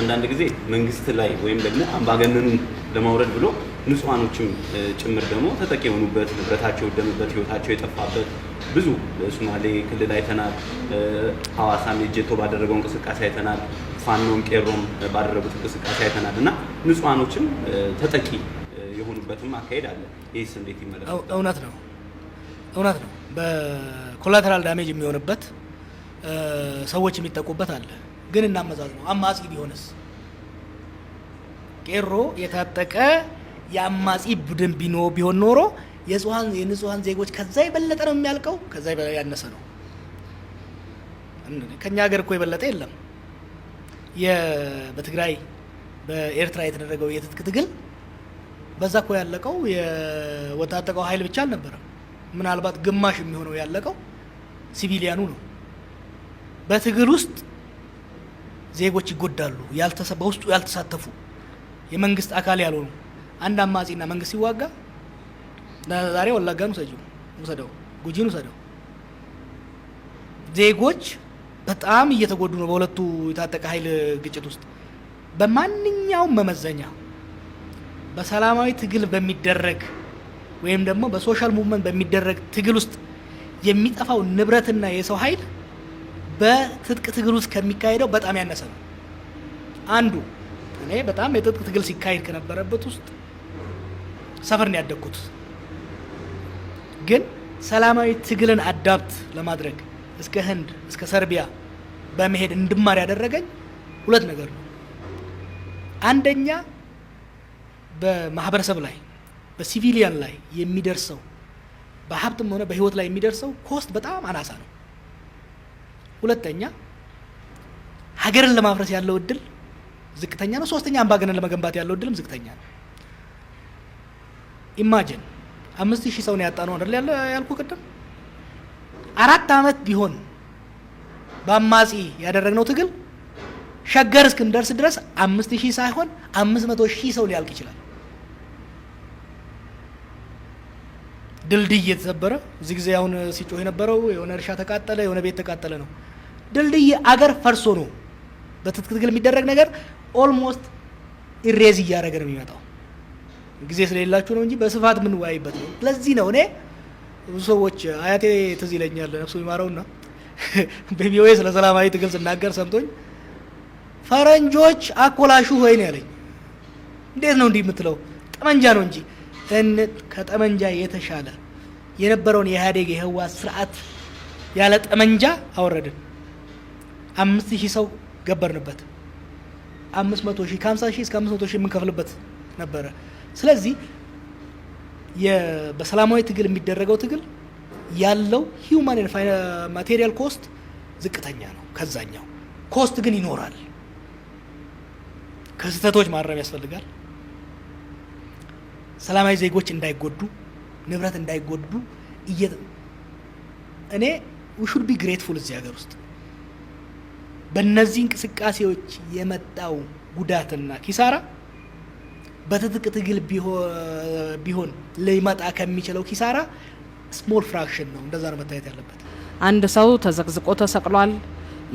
አንዳንድ ጊዜ መንግስት ላይ ወይም ደግሞ አምባገነኑን ለማውረድ ብሎ ንጹሃኖችም ጭምር ደግሞ ተጠቂ የሆኑበት ንብረታቸው የወደመበት ህይወታቸው የጠፋበት ብዙ ሶማሌ ክልል አይተናል። ሐዋሳም የጀቶ ባደረገው እንቅስቃሴ አይተናል። ፋኖም ቄሮም ባደረጉት እንቅስቃሴ አይተናል እና ንጹሃኖችም ተጠቂ የሆኑበትም አካሄድ አለ። ይህስ እንዴት ይመለከታል? እውነት ነው። በኮላተራል ዳሜጅ የሚሆንበት ሰዎች የሚጠቁበት አለ። ግን እናመዛዝ ነው። አማጺ ቢሆንስ? ቄሮ የታጠቀ የአማጺ ቡድን ቢሆን ኖሮ የንጹሃን ዜጎች ከዛ የበለጠ ነው የሚያልቀው፣ ከዛ ያነሰ ነው። ከኛ ሀገር እኮ የበለጠ የለም። በትግራይ በኤርትራ የተደረገው የትጥቅ ትግል በዛ እኮ ያለቀው የወታጠቀው ኃይል ብቻ አልነበረም። ምናልባት ግማሽ የሚሆነው ያለቀው ሲቪሊያኑ ነው። በትግል ውስጥ ዜጎች ይጎዳሉ፣ በውስጡ ያልተሳተፉ የመንግስት አካል ያልሆኑ። አንድ አማጺና መንግስት ሲዋጋ ዛሬ ወላጋን ውሰደው፣ ጉጂን ውሰደው፣ ዜጎች በጣም እየተጎዱ ነው በሁለቱ የታጠቀ ኃይል ግጭት ውስጥ። በማንኛውም መመዘኛ በሰላማዊ ትግል በሚደረግ ወይም ደግሞ በሶሻል ሙቭመንት በሚደረግ ትግል ውስጥ የሚጠፋው ንብረትና የሰው ኃይል በትጥቅ ትግል ውስጥ ከሚካሄደው በጣም ያነሰ ነው። አንዱ እኔ በጣም የትጥቅ ትግል ሲካሄድ ከነበረበት ውስጥ ሰፈር ነው ያደግኩት። ግን ሰላማዊ ትግልን አዳፕት ለማድረግ እስከ ህንድ እስከ ሰርቢያ በመሄድ እንድማር ያደረገኝ ሁለት ነገር ነው። አንደኛ በማህበረሰብ ላይ በሲቪሊያን ላይ የሚደርሰው በሀብትም ሆነ በህይወት ላይ የሚደርሰው ኮስት በጣም አናሳ ነው። ሁለተኛ ሀገርን ለማፍረስ ያለው እድል ዝቅተኛ ነው። ሶስተኛ አምባገነን ለመገንባት ያለው እድልም ዝቅተኛ ነው። ኢማጂን 5000 ሰው ነው ያጣነው አይደል ያልኩ ቅድም። 4 አመት ቢሆን በአማጺ ያደረግነው ትግል ሸገር እስክንደርስ ድረስ 5000 ሳይሆን 500,000 ሰው ሊያልቅ ይችላል። ድልድይ የተሰበረ እዚህ ጊዜ አሁን ሲጮህ የነበረው የሆነ እርሻ ተቃጠለ፣ የሆነ ቤት ተቃጠለ ነው። ድልድይ አገር ፈርሶ ነው በትጥቅ ትግል የሚደረግ ነገር ኦልሞስት ኢሬዝ እያደረገ ነው የሚመጣው። ጊዜ ስለሌላችሁ ነው እንጂ በስፋት ምን ወያይበት ነው። ለዚህ ነው እኔ ብዙ ሰዎች አያቴ ትዝ ይለኛል ነፍሱ ይማረውና በቪኦኤ ስለ ሰላማዊ ትግል ስናገር ሰምቶኝ ፈረንጆች አኮላሹ ሆይ ነው ያለኝ። እንዴት ነው እንዲህ የምትለው? ጠመንጃ ነው እንጂ ከጠመንጃ የተሻለ የነበረውን የኢህአዴግ የህወሓት ስርዓት ያለ ጠመንጃ አወረድን። 5000 ሰው ገበርንበት። 500,000 ከ50,000 እስከ 500,000 የምንከፍልበት ነበረ። ስለዚህ በሰላማዊ ትግል የሚደረገው ትግል ያለው ሂውማን ኤንድ ማቴሪያል ኮስት ዝቅተኛ ነው። ከዛኛው ኮስት ግን ይኖራል። ከስህተቶች ማረም ያስፈልጋል። ሰላማዊ ዜጎች እንዳይጎዱ፣ ንብረት እንዳይጎዱ እኔ we should be grateful እዚህ ሀገር ውስጥ በእነዚህ እንቅስቃሴዎች የመጣው ጉዳትና ኪሳራ በትጥቅ ትግል ቢሆን ሊመጣ ከሚችለው ኪሳራ ስሞል ፍራክሽን ነው። እንደዛ ነው መታየት ያለበት። አንድ ሰው ተዘቅዝቆ ተሰቅሏል።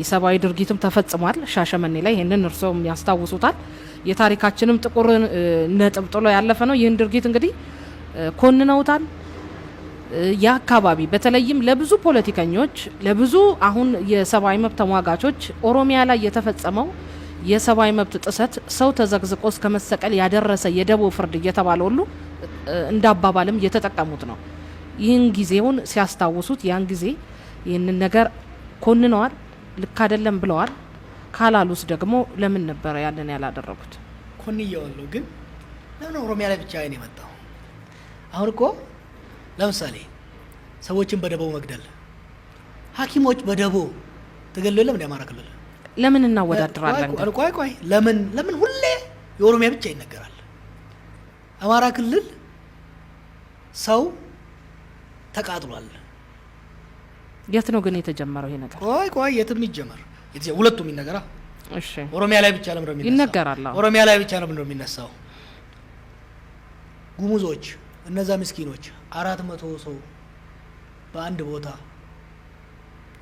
የሰብአዊ ድርጊትም ተፈጽሟል ሻሸመኔ ላይ። ይህንን እርስዎም ያስታውሱታል። የታሪካችንም ጥቁር ነጥብ ጥሎ ያለፈ ነው። ይህን ድርጊት እንግዲህ ኮንነውታል። የአካባቢ በተለይም ለብዙ ፖለቲከኞች ለብዙ አሁን የሰብአዊ መብት ተሟጋቾች ኦሮሚያ ላይ የተፈጸመው የሰብአዊ መብት ጥሰት ሰው ተዘግዝቆ እስከ መሰቀል ያደረሰ የደቦ ፍርድ እየተባለ ሁሉ እንዳባባልም እየተጠቀሙት ነው። ይህን ጊዜውን ሲያስታውሱት ያን ጊዜ ይህንን ነገር ኮንነዋል፣ ልክ አይደለም ብለዋል። ካላሉስ ደግሞ ለምን ነበር ያንን ያላደረጉት? ኮንየዋለሁ፣ ግን ለምን ኦሮሚያ ላይ ብቻ አይን የመጣው? አሁን እኮ ለምሳሌ ሰዎችን በደቦ መግደል፣ ሐኪሞች በደቦ ተገደሉ። ለምን የአማራ ክልል ለምን እናወዳድራለን? ቆይ ለምን ሁሌ የኦሮሚያ ብቻ ይነገራል? አማራ ክልል ሰው ተቃጥሏል። የት ነው ግን የተጀመረው ይሄ ነገር? ቆይ የትም ይጀመር ሁለቱም ይነገራ። እሺ ኦሮሚያ ላይ ብቻ ለምን ነው የሚነሳው? ይነገራል። ኦሮሚያ ላይ ብቻ ለምን ነው የሚነሳው? ጉሙዞች እነዛ ምስኪኖች 400 ሰው በአንድ ቦታ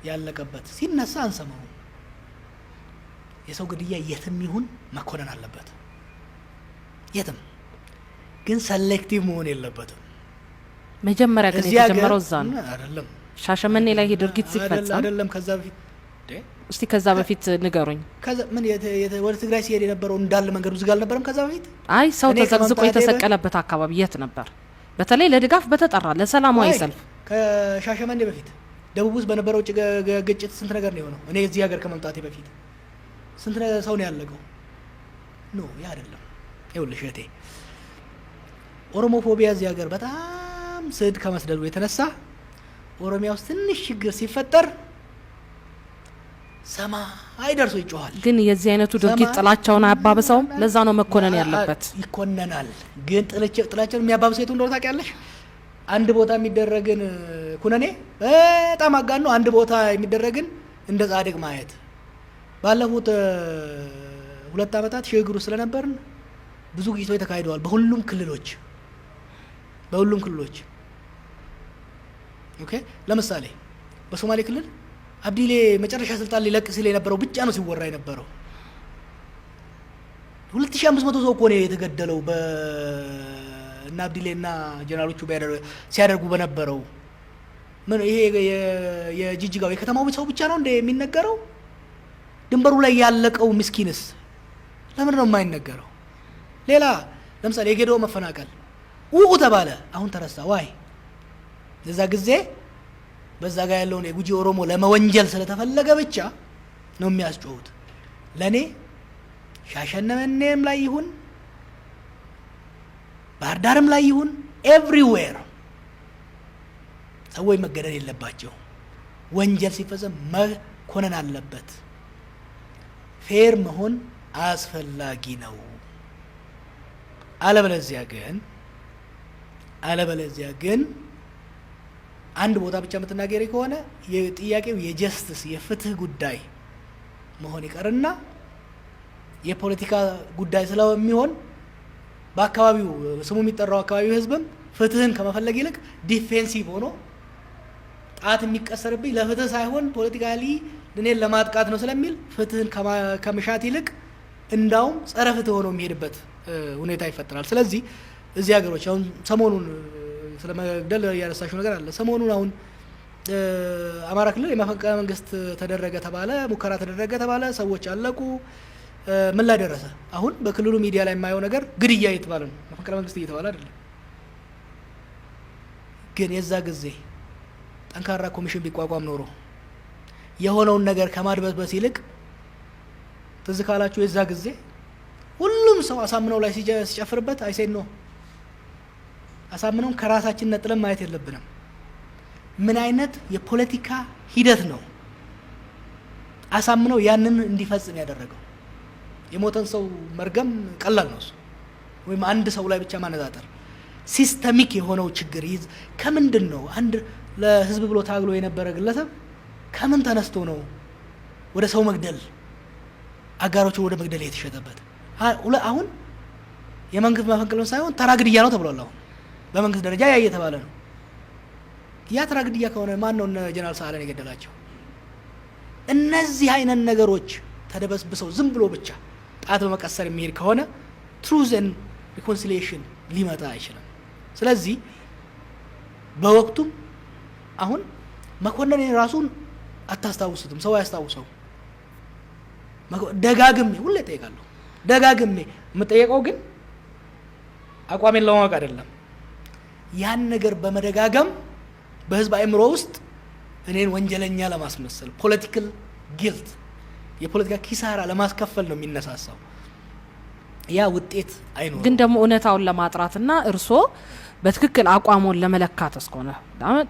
ያለቀበት ሲነሳ አንሰማው። የሰው ግድያ የትም ይሁን መኮነን አለበት የትም ግን ሰሌክቲቭ መሆን የለበትም መጀመሪያ ግን የተጀመረው እዛ ነው አይደለም ሻሸመኔ ላይ ድርጊት ሲፈጸም አይደለም ከዛ በፊት እስቲ ከዛ በፊት ንገሩኝ ከዛ ምን ወደ ትግራይ ሲሄድ የነበረው እንዳለ መንገዱ ዝግ አልነበረም ከዛ በፊት አይ ሰው ተዘግዝቆ የተሰቀለበት አካባቢ የት ነበር በተለይ ለድጋፍ በተጠራ ለሰላማዊ ሰልፍ ከሻሸመኔ በፊት ደቡብ ውስጥ በነበረው ግጭት ስንት ነገር ነው የሆነው እኔ እዚህ ሀገር ከመምጣቴ በፊት ስንት ሰው ነው ያለቀው ኖ ያ አይደለም ይኸውልሽ እህቴ ኦሮሞፎቢያ እዚህ ሀገር በጣም ስድ ከመስደዱ የተነሳ ኦሮሚያ ውስጥ ትንሽ ችግር ሲፈጠር ሰማይ ደርሶ ይጮሃል ግን የዚህ አይነቱ ድርጊት ጥላቻውን አያባብሰውም ለዛ ነው መኮነን ያለበት ይኮነናል ግን ጥላቻውን የሚያባብሰው የቱ እንደሆነ ታውቂያለሽ አንድ ቦታ የሚደረግን ኩነኔ በጣም አጋን ነው አንድ ቦታ የሚደረግን እንደ ጻድቅ ማየት ባለፉት 2 አመታት ሽግግሩ ስለነበርን ብዙ ግጭቶች ተካሂደዋል በሁሉም ክልሎች ኦኬ ለምሳሌ በሶማሌ ክልል አብዲሌ መጨረሻ ስልጣን ሊለቅ ሲል የነበረው ብቻ ነው ሲወራ የነበረው 2500 ሰው እኮ ነው የተገደለው እና አብዲሌና ጀነራሎቹ ሲያደርጉ በነበረው ምን ይሄ የጂጂጋው የከተማው ሰው ብቻ ነው እንደ የሚነገረው ድንበሩ ላይ ያለቀው ምስኪንስ ለምን ነው የማይነገረው ሌላ ለምሳሌ የጌዶ መፈናቀል ውኡ ተባለ አሁን ተረሳ ዋይ እዛ ጊዜ በዛ ጋር ያለውን የጉጂ ኦሮሞ ለመወንጀል ስለተፈለገ ብቻ ነው የሚያስጮሁት ለኔ ሻሸመኔም ላይ ይሁን ባህር ዳርም ላይ ይሁን ኤቭሪዌር ሰዎች መገደል የለባቸው ወንጀል ሲፈጸም መኮነን አለበት ፌር መሆን አስፈላጊ ነው አለበለዚያ ግን አንድ ቦታ ብቻ የምትናገሪ ከሆነ የጥያቄው የጀስቲስ የፍትህ ጉዳይ መሆን ይቀርና የፖለቲካ ጉዳይ ስለሚሆን በአካባቢው ስሙ የሚጠራው አካባቢው ህዝብም ፍትህን ከመፈለግ ይልቅ ዲፌንሲቭ ሆኖ ጣት የሚቀሰርብኝ ለፍትህ ሳይሆን ፖለቲካሊ እኔን ለማጥቃት ነው ስለሚል ፍትህን ከመሻት ይልቅ እንዳውም ጸረ ፍትህ ሆኖ የሚሄድበት ሁኔታ ይፈጠራል ስለዚህ እዚህ ሀገሮች አሁን ሰሞኑን ስለመግደል ያነሳሽው ነገር አለ ሰሞኑን አሁን አማራ ክልል የመፈንቅለ መንግስት ተደረገ ተባለ ሙከራ ተደረገ ተባለ ሰዎች አለቁ ምን ላይ ደረሰ አሁን በክልሉ ሚዲያ ላይ የማየው ነገር ግድያ እየተባለ ነው መፈንቅለ መንግስት እየተባለ አይደለም ግን የዛ ጊዜ ጠንካራ ኮሚሽን ቢቋቋም ኖሮ የሆነውን ነገር ከማድበስበስ ይልቅ ትዝ ካላችሁ የዛ ጊዜ ሁሉም ሰው አሳምነው ላይ ሲጨፍርበት አይሴድ ነው አሳምነው ከራሳችን ነጥለን ማየት የለብንም ምን አይነት የፖለቲካ ሂደት ነው አሳምነው ያንን እንዲፈጽም ያደረገው የሞተን ሰው መርገም ቀላል ነው ወይም አንድ ሰው ላይ ብቻ ማነጣጠር ሲስተሚክ የሆነው ችግር ከምንድን ነው አንድ ለህዝብ ብሎ ታግሎ የነበረ ግለሰብ ከምን ተነስቶ ነው ወደ ሰው መግደል አጋሮቹን ወደ መግደል የተሸጠበት አሁን የመንግስት መፈንቅለ ሳይሆን ተራ ግድያ ነው ተብሏል አሁን በመንግስት ደረጃ ያ እየተባለ ነው ያ ተራ ግድያ ከሆነ ማን ነው ጀነራል ሰዓረን የገደላቸው እነዚህ አይነት ነገሮች ተደበስብሰው ዝም ብሎ ብቻ ጣት በመቀሰር የሚሄድ ከሆነ ትሩዝ ኤንድ ሪኮንሲሊዬሽን ሊመጣ አይችልም ስለዚህ በወቅቱም አሁን መኮንን ራሱን አታስታውሱትም ሰው ያስታውሰው ደጋግሜ ሁሌ ጠይቃለሁ ደጋግሜ የምጠየቀው ግን አቋሜን ለማወቅ አይደለም ያን ነገር በመደጋገም በህዝብ አእምሮ ውስጥ እኔን ወንጀለኛ ለማስመሰል ፖለቲካል ጊልት የፖለቲካ ኪሳራ ለማስከፈል ነው የሚነሳሳው ያ ውጤት አይኖርም ግን ደግሞ እውነታውን ለማጥራትና እርሶ በትክክል አቋሙን ለመለካት እስከሆነ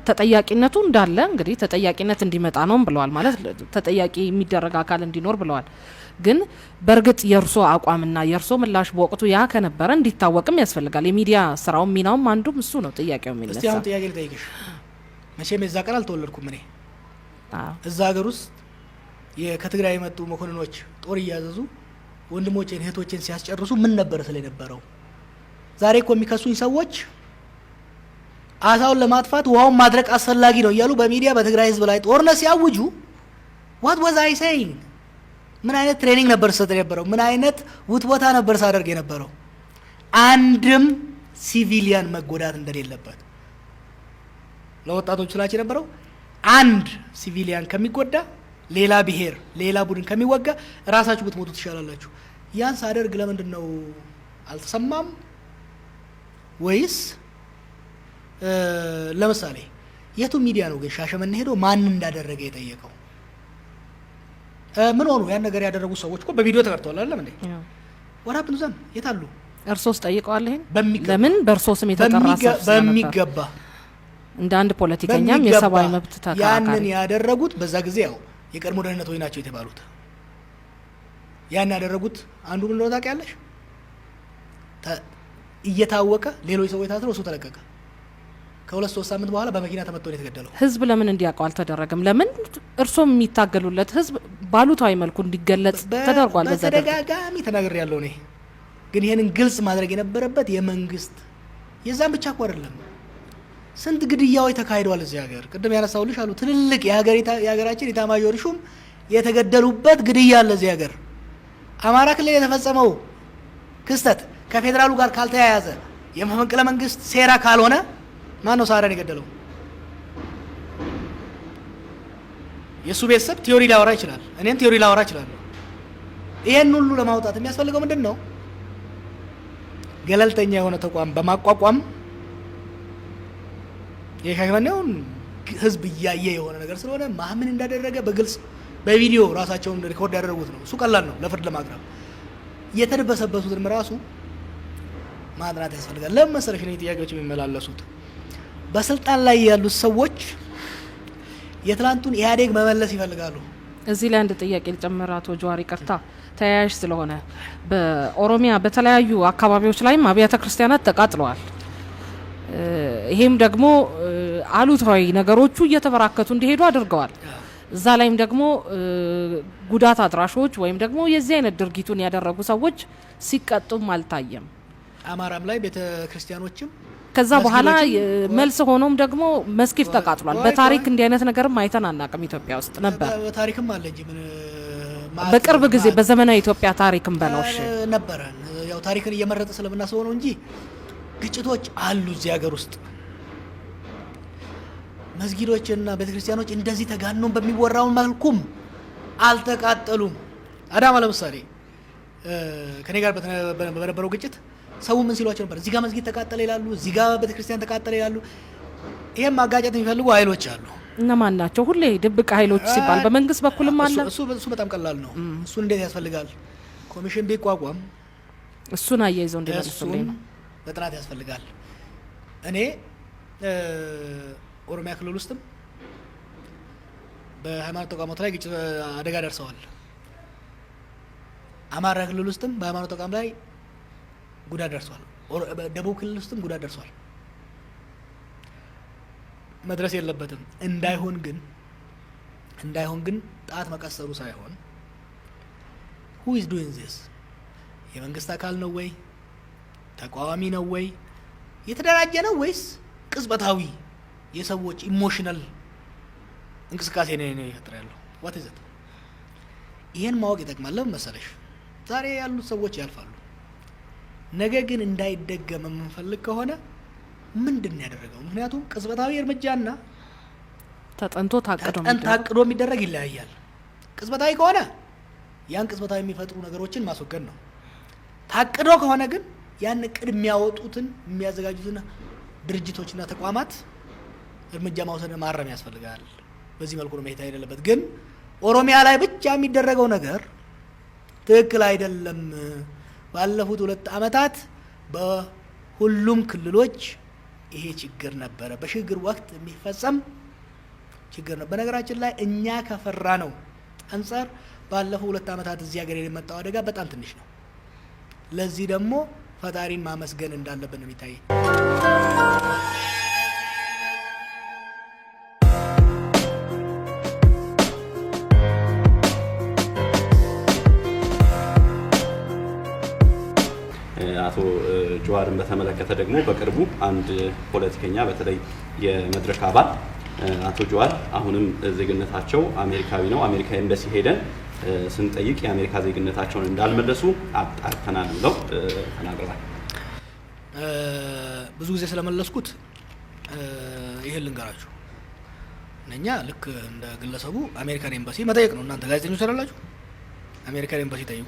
ተጠያቂነቱ እንዳለ እንግዲህ ተጠያቂነት እንዲመጣ ነው ብለዋል ማለት ተጠያቂ የሚደረግ አካል እንዲኖር ብለዋል ግን በርግጥ የርሶ አቋምና የርሶ ምላሽ በወቅቱ ያ ከነበረ እንዲታወቅም ያስፈልጋል የሚዲያ ስራው ሚናውም አንዱም እሱ ነው ጥያቄው የሚነሳ እስቲ አሁን ጥያቄ ልጠይቅሽ መቼም የዛ ቀን አልተወለድኩም እኔ እዛ ሀገር ውስጥ ከትግራይ የመጡ መኮንኖች ጦር እያዘዙ ወንድሞቼን እህቶቼን ሲያስጨርሱ ምን ነበር ስለነበረው ዛሬ እኮ የሚከሱኝ ሰዎች አሳውን ለማጥፋት ውሃውን ማድረቅ አስፈላጊ ነው እያሉ በሚዲያ በትግራይ ህዝብ ላይ ጦርነት ሲያውጁ what was I saying ምን አይነት ትሬኒንግ ነበር ሰጠ የነበረው? ምን አይነት ውትወታ ነበር ሳደርግ የነበረው? አንድም ሲቪሊያን መጎዳት እንደሌለበት ለወጣቶች ስላች የነበረው አንድ ሲቪሊያን ከሚጎዳ ሌላ ብሔር ሌላ ቡድን ከሚወጋ ራሳችሁ ብትሞቱ ትሻላላችሁ። ያን ሳደርግ ለምንድን ነው አልተሰማም? ወይስ ለምሳሌ የቱ ሚዲያ ነው ግን ሻሸመኔ ሄዶ ማን እንዳደረገ የጠየቀው? ምን ሆኑ? ያን ነገር ያደረጉ ሰዎች እኮ በቪዲዮ ተቀርተዋል አይደል እንዴ? ወራብን ዘም የታሉ? እርሶስ ጠይቀዋል? ይሄን ለምን በእርሶስም የተጠራ በሚገባ እንደ አንድ ፖለቲከኛም የሰብአዊ መብት ተከራካሪ ያንን ያደረጉት በዛ ጊዜ ያው የቀድሞ ደህንነት ወይ ናቸው የተባሉት ያን ያደረጉት አንዱ ምን ነው ታውቂያለሽ? እየታወቀ ሌሎች ሰዎች ታስረው እሱ ተለቀቀ። ከሁለት ሶስት ሳምንት በኋላ በመኪና ተመትቶ ነው የተገደለው። ህዝብ ለምን እንዲያውቀው አልተደረገም? ለምን እርሶም የሚታገሉለት ህዝብ ባሉታዊ መልኩ እንዲገለጽ ተደርጓል? በተደጋጋሚ ተናግሬያለሁ እኔ። ግን ይሄንን ግልጽ ማድረግ የነበረበት የመንግስት የዛም ብቻ እኮ አይደለም። ስንት ግድያዎች ተካሂደዋል እዚህ ሀገር። ቅድም ያነሳውልሽ አሉ ትልልቅ የሀገራችን ኢታማዦር ሹም የተገደሉበት ግድያ አለ እዚህ ሀገር። አማራ ክልል የተፈጸመው ክስተት ከፌዴራሉ ጋር ካልተያያዘ የመፈንቅለ መንግስት ሴራ ካልሆነ ማን ነው ሳራን የገደለው? የሱ ቤተሰብ ቲዮሪ ሊያወራ ይችላል፣ እኔም ቲዮሪ ላወራ እችላለሁ። ይሄን ሁሉ ለማውጣት የሚያስፈልገው ምንድን ነው? ገለልተኛ የሆነ ተቋም በማቋቋም የሻሸመኔውን ህዝብ እያየ የሆነ ነገር ስለሆነ ማህምን እንዳደረገ በግልጽ በቪዲዮ ራሳቸውን ሪኮርድ ያደረጉት ነው። እሱ ቀላል ነው ለፍርድ ለማቅረብ። የተደበሰበቱትም ራሱ ማጥናት ያስፈልጋል። ለምን መሰለሽ ነው ጥያቄዎች የሚመላለሱት? በስልጣን ላይ ያሉት ሰዎች የትላንቱን ኢህአዴግ መመለስ ይፈልጋሉ። እዚህ ላይ አንድ ጥያቄ ልጨምር አቶ ጀዋር፣ ይቅርታ ተያያዥ ስለሆነ በኦሮሚያ በተለያዩ አካባቢዎች ላይም አብያተ ክርስቲያናት ተቃጥለዋል። ይሄም ደግሞ አሉታዊ ነገሮቹ እየተበራከቱ እንዲሄዱ አድርገዋል። እዛ ላይም ደግሞ ጉዳት አድራሾች ወይም ደግሞ የዚህ አይነት ድርጊቱን ያደረጉ ሰዎች ሲቀጡም አልታየም። አማራም ላይ ቤተ ክርስቲያኖችም ከዛ በኋላ መልስ ሆኖም ደግሞ መስጊድ ተቃጥሏል። በታሪክ እንዲህ አይነት ነገርም አይተን አናውቅም። ኢትዮጵያ ውስጥ ነበር፣ በታሪክም አለ እንጂ ምን በቅርብ ጊዜ በዘመናዊ ኢትዮጵያ ታሪክም በለውሽ ነበር። ያው ታሪክን እየመረጠ ስለምናስበው ነው እንጂ ግጭቶች አሉ እዚህ ሀገር ውስጥ። መስጊዶችና ቤተክርስቲያኖች እንደዚህ ተጋኖን በሚወራው መልኩም አልተቃጠሉም። አዳማ ለምሳሌ ከኔ ጋር በነበረው ግጭት ሰው ምን ሲሏቸው ነበር? እዚህ ጋር መስጊድ ተቃጠለ ይላሉ፣ እዚህ ጋር ቤተክርስቲያን ተቃጠለ ይላሉ። ይሄን ማጋጨት የሚፈልጉ ኃይሎች አሉ። እነማን ናቸው? ሁሌ ድብቅ ኃይሎች ሲባል በመንግስት በኩልም አለ። እሱ በጣም ቀላል ነው። እሱን እንዴት ያስፈልጋል? ኮሚሽን ቢቋቋም እሱን አያይዘው እንዲመልሱልኝ ነው። በጥናት ያስፈልጋል። እኔ ኦሮሚያ ክልል ውስጥም በሃይማኖት ተቋማት ላይ ግጭት አደጋ ደርሰዋል። አማራ ክልል ውስጥም በሃይማኖት ተቋም ላይ ጉዳት ደርሷል። ደቡብ ክልል ውስጥም ጉዳት ደርሷል። መድረስ የለበትም። እንዳይሆን ግን ጣት መቀሰሩ ሳይሆን who is doing this? የመንግስት አካል ነው ወይ? ተቃዋሚ ነው ወይ? የተደራጀ ነው ወይስ ቅጽበታዊ የሰዎች ኢሞሽናል እንቅስቃሴ ነው ይፈጥራሉ? what is it? ይሄን ማወቅ ይጠቅማል። ለምን መሰለሽ? ዛሬ ያሉት ሰዎች ያልፋሉ። ነገ ግን እንዳይደገም የምንፈልግ ከሆነ ምንድን ነው ያደረገው? ምክንያቱም ቅጽበታዊ እርምጃና ተጠንቶ ታቅዶ የሚደረግ ይለያያል። ቅጽበታዊ ከሆነ ያን ቅጽበታዊ የሚፈጥሩ ነገሮችን ማስወገድ ነው። ታቅዶ ከሆነ ግን ያን እቅድ የሚያወጡትን የሚያዘጋጁትን ድርጅቶችና ተቋማት እርምጃ መውሰድ ማረም ያስፈልጋል። በዚህ መልኩ ነው መሄድ አይደለበት። ግን ኦሮሚያ ላይ ብቻ የሚደረገው ነገር ትክክል አይደለም። ባለፉት 2 ዓመታት በሁሉም ክልሎች ይሄ ችግር ነበረ። በሽግግር ወቅት የሚፈጸም ችግር ነው። በነገራችን ላይ እኛ ከፈራ ነው አንፃር ባለፉት 2 ዓመታት እዚህ ሀገር የመጣው አደጋ በጣም ትንሽ ነው። ለዚህ ደግሞ ፈጣሪን ማመስገን እንዳለብን ነው የሚታየኝ። አቶ ጀዋርን በተመለከተ ደግሞ በቅርቡ አንድ ፖለቲከኛ በተለይ የመድረክ አባል አቶ ጀዋር አሁንም ዜግነታቸው አሜሪካዊ ነው፣ አሜሪካ ኤምባሲ ሄደን ስንጠይቅ የአሜሪካ ዜግነታቸውን እንዳልመለሱ አጣርተናል ብለው ተናግረዋል። ብዙ ጊዜ ስለመለስኩት ይሄን ልንገራችሁ። እኛ ልክ እንደ ግለሰቡ አሜሪካን ኤምባሲ መጠየቅ ነው። እናንተ ጋዜጠኞች አይደላችሁ? አሜሪካን ኤምባሲ ጠይቁ።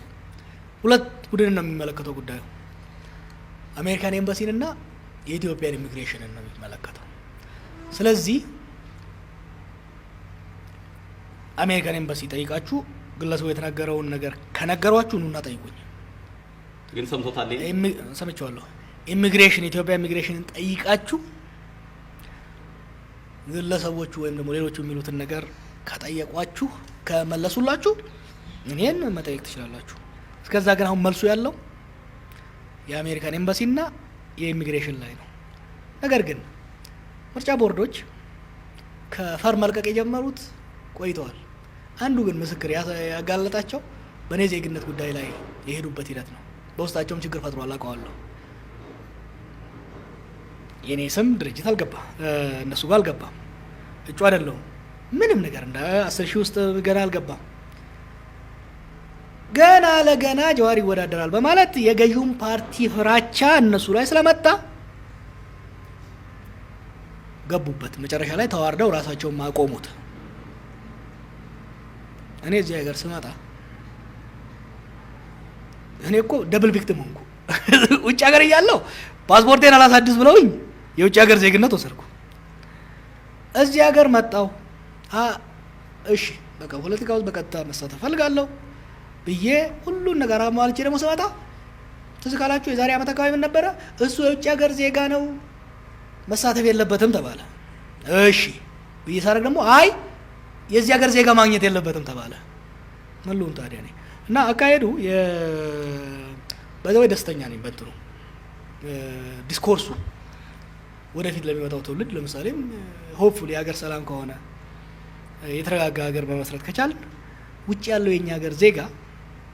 ሁለት ቡድን ነው የሚመለከተው ጉዳዩ። አሜሪካን ኤምባሲንና የኢትዮጵያን ኢሚግሬሽንን ነው የሚመለከተው። ስለዚህ አሜሪካን ኤምባሲ ጠይቃችሁ ግለሰቡ የተናገረውን ነገር ከነገሯችሁ ኑና ጠይቁኝ። ግን ሰምቶታል? ሰምቼዋለሁ። ኢሚግሬሽን ኢትዮጵያ ኢሚግሬሽንን ጠይቃችሁ ግለሰቦቹ ወይም ደግሞ ሌሎቹ የሚሉትን ነገር ከጠየቋችሁ ከመለሱላችሁ እኔን መጠየቅ ትችላላችሁ። እስከዛ ግን አሁን መልሱ ያለው የአሜሪካን ኤምባሲና የኢሚግሬሽን ላይ ነው። ነገር ግን ምርጫ ቦርዶች ከፈር መልቀቅ የጀመሩት ቆይተዋል። አንዱ ግን ምስክር ያጋለጣቸው በእኔ ዜግነት ጉዳይ ላይ የሄዱበት ሂደት ነው። በውስጣቸውም ችግር ፈጥሯል፣ አውቀዋለሁ። የኔ ስም ድርጅት አልገባ፣ እነሱ ጋር አልገባም፣ እጩ አይደለሁም፣ ምንም ነገር እንደ 10 ሺህ ውስጥ ገና አልገባም። ገና ለገና ጀዋር ይወዳደራል በማለት የገዢውን ፓርቲ ፍራቻ እነሱ ላይ ስለመጣ ገቡበት። መጨረሻ ላይ ተዋርደው ራሳቸውን ማቆሙት። እኔ እዚህ ሀገር ስመጣ እኔ እኮ ደብል ቪክቲም ሆንኩ። ውጭ ሀገር እያለሁ ፓስፖርቴን አላሳድስ ብለውኝ የውጭ ሀገር ዜግነት ወሰድኩ። እዚህ ሀገር መጣሁ። እሺ በቃ ፖለቲካ ውስጥ በቀጥታ መሳተፍ ፈልጋለሁ ብዬ ሁሉን ነገር አሟልቼ ደግሞ ስመጣ ትዝ ካላችሁ የዛሬ ዓመት አካባቢ ምን ነበረ? እሱ የውጭ ሀገር ዜጋ ነው መሳተፍ የለበትም ተባለ። እሺ ብዬ ሳደርግ ደግሞ አይ የዚህ ሀገር ዜጋ ማግኘት የለበትም ተባለ። ምን ልሁን ታዲያ እኔ እና አካሄዱ በዛው ደስተኛ ነኝ በእንትኑ ዲስኮርሱ ወደፊት ለሚመጣው ትውልድ ለምሳሌ ሆፕፉሊ የሀገር ሰላም ከሆነ የተረጋጋ ሀገር መመስረት ከቻል ውጭ ያለው የኛ ሀገር ዜጋ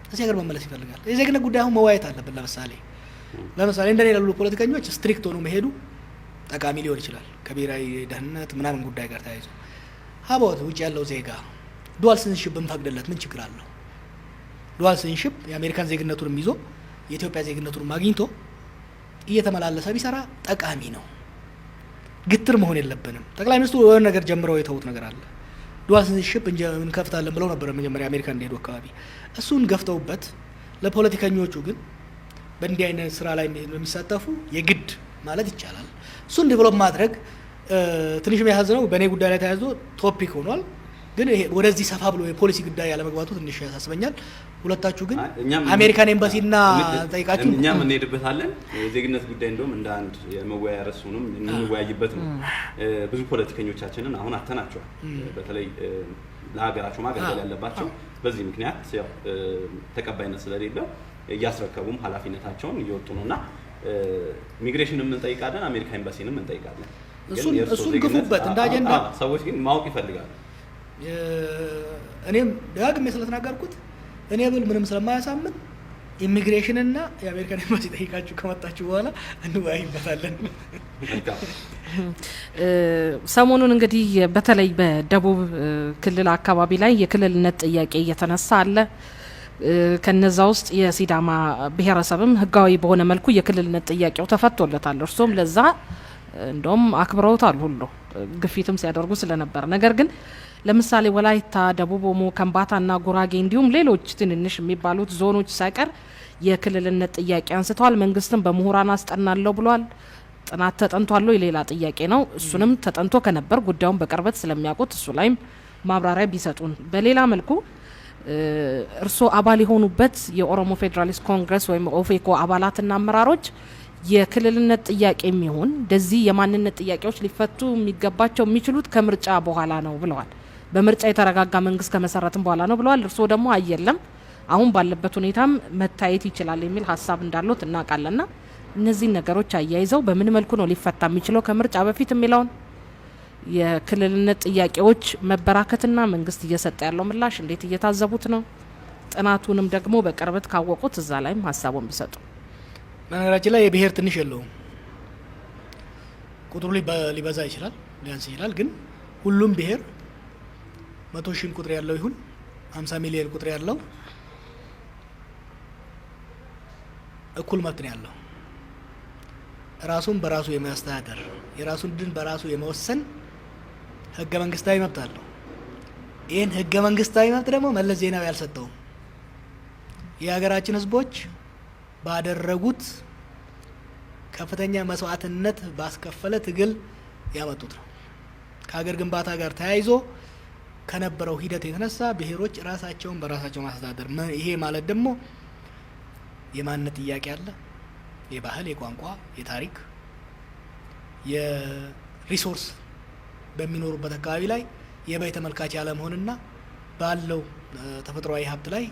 እዚህ ሀገር መመለስ ይፈልጋል። የዜግነት ጉዳይ አሁን መዋየት አለብን። ለምሳሌ እንደኔ ያሉ ፖለቲከኞች ስትሪክት ሆኖ መሄዱ ጠቃሚ ሊሆን ይችላል ከብሔራዊ ደህንነት ምናምን ጉዳይ ጋር ተያይዞ። ሀቦት ውጭ ያለው ዜጋ ዱዋል ሲቲዝንሺፕ ብንፈቅድለት ምን ችግር አለው? ዱዋል ሲቲዝንሺፕ የአሜሪካን ዜግነቱንም ይዞ የኢትዮጵያ ዜግነቱንም አግኝቶ እየተመላለሰ ቢሰራ ጠቃሚ ነው። ግትር መሆን የለብንም። ጠቅላይ ሚኒስትሩ የሆነ ነገር ጀምረው የተውት ነገር አለ። ዱዋል ሲቲዝንሺፕ እንከፍታለን ብለው ነበር መጀመሪያ አሜሪካ እንደሄዱ አካባቢ። እሱን ገፍተውበት ለፖለቲከኞቹ ግን በእንዲህ አይነት ስራ ላይ የሚሳተፉ የግድ ማለት ይቻላል እሱን ዴቨሎፕ ማድረግ ትንሽ የሚያሳዝነው በእኔ ጉዳይ ላይ ተያይዞ ቶፒክ ሆኗል። ግን ይሄ ወደዚህ ሰፋ ብሎ የፖሊሲ ጉዳይ ያለመግባቱ ትንሽ ያሳስበኛል። ሁለታችሁ ግን አሜሪካን ኤምባሲና ጠይቃችሁ እኛም እንሄድበታለን። የዜግነት ጉዳይ እንደውም እንደ አንድ የመወያያ ርዕስ ሆኖም እንወያይበት ነው። ብዙ ፖለቲከኞቻችንን አሁን አተናቸዋል። በተለይ ለሀገራቸው ማገልገል ያለባቸው በዚህ ምክንያት ያው ተቀባይነት ስለሌለው እያስረከቡም ኃላፊነታቸውን እየወጡ ነውና ኢሚግሬሽንም እንጠይቃለን፣ አሜሪካ ኤምባሲንም እንጠይቃለን። እሱን ግፉበት እንደ አጀንዳ። ሰዎች ግን ማወቅ ይፈልጋሉ። እኔም ደጋግሜ ስለተናገርኩት እኔ ብል ምንም ስለማያሳምን ኢሚግሬሽንና የአሜሪካን ኤምባሲ ጠይቃችሁ ከመጣችሁ በኋላ እንወያይበታለን። ሰሞኑን እንግዲህ በተለይ በደቡብ ክልል አካባቢ ላይ የክልልነት ጥያቄ እየተነሳ አለ። ከነዛ ውስጥ የሲዳማ ብሔረሰብም ህጋዊ በሆነ መልኩ የክልልነት ጥያቄው ተፈቶለታል። እርሶም ለዛ እንደውም አክብረውታል ሁሉ ግፊትም ሲያደርጉ ስለነበር። ነገር ግን ለምሳሌ ወላይታ፣ ደቡብ ኦሞ፣ ከምባታና ጉራጌ እንዲሁም ሌሎች ትንንሽ የሚባሉት ዞኖች ሳይቀር የክልልነት ጥያቄ አንስተዋል። መንግስትም በምሁራን አስጠናለሁ ብሏል። ጥናት ተጠንቷል የሌላ ጥያቄ ነው። እሱንም ተጠንቶ ከነበር ጉዳዩን በቅርበት ስለሚያውቁት እሱ ላይም ማብራሪያ ቢሰጡን። በሌላ መልኩ እርስዎ አባል የሆኑበት የኦሮሞ ፌዴራሊስት ኮንግረስ ወይም ኦፌኮ አባላትና አመራሮች የክልልነት ጥያቄ የሚሆን እንደዚህ የማንነት ጥያቄዎች ሊፈቱ የሚገባቸው የሚችሉት ከምርጫ በኋላ ነው ብለዋል። በምርጫ የተረጋጋ መንግስት ከመሰረትም በኋላ ነው ብለዋል። እርስዎ ደግሞ አየለም አሁን ባለበት ሁኔታም መታየት ይችላል የሚል ሀሳብ እንዳለው እናውቃለንና እነዚህ ነገሮች አያይዘው በምን መልኩ ነው ሊፈታ የሚችለው ከምርጫ በፊት የሚለውን የክልልነት ጥያቄዎች መበራከትና መንግስት እየሰጠ ያለው ምላሽ እንዴት እየታዘቡት ነው? ጥናቱንም ደግሞ በቅርበት ካወቁት እዛ ላይም ሀሳቡን ቢሰጡ። በነገራችን ላይ የብሔር ትንሽ የለውም። ቁጥሩ ሊበዛ ይችላል፣ ሊያንስ ይችላል። ግን ሁሉም ብሔር 100 ሺህ ቁጥር ያለው ይሁን 50 ሚሊዮን ቁጥር ያለው እኩል መብት ነው ያለው። ራሱን በራሱ የማስተዳደር የራሱን ድን በራሱ የመወሰን ህገ መንግስታዊ መብት አለው። ይህን ህገ መንግስታዊ መብት ደግሞ መለስ ዜናዊ ያልሰጠውም የሀገራችን ህዝቦች ባደረጉት ከፍተኛ መስዋዕትነት ባስከፈለ ትግል ያመጡት ነው። ከሀገር ግንባታ ጋር ተያይዞ ከነበረው ሂደት የተነሳ ብሔሮች ራሳቸውን በራሳቸው ማስተዳደር፣ ይሄ ማለት ደግሞ የማንነት ጥያቄ አለ፣ የባህል፣ የቋንቋ፣ የታሪክ፣ የሪሶርስ በሚኖሩበት አካባቢ ላይ የበይ ተመልካች ያለመሆንና ባለው ተፈጥሯዊ ሀብት ላይ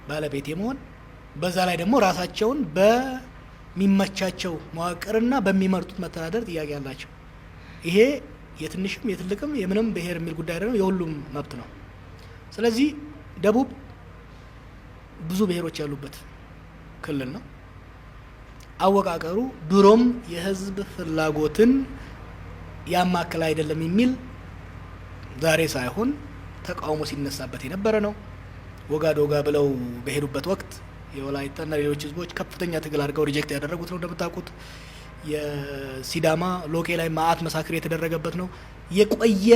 ባለቤት የመሆን በዛ ላይ ደግሞ ራሳቸውን በሚመቻቸው መዋቅርና በሚመርጡት መተዳደር ጥያቄ አላቸው። ይሄ የትንሽም የትልቅም የምንም ብሔር የሚል ጉዳይ አይደለም፣ የሁሉም መብት ነው። ስለዚህ ደቡብ ብዙ ብሔሮች ያሉበት ክልል ነው። አወቃቀሩ ድሮም የህዝብ ፍላጎትን ያማከለ አይደለም የሚል ዛሬ ሳይሆን ተቃውሞ ሲነሳበት የነበረ ነው። ወጋ ዶጋ ብለው በሄዱበት ወቅት የወላይታና ሌሎች ህዝቦች ከፍተኛ ትግል አድርገው ሪጀክት ያደረጉት ነው። እንደምታውቁት የሲዳማ ሎቄ ላይ ማአት መሳክር የተደረገበት ነው። የቆየ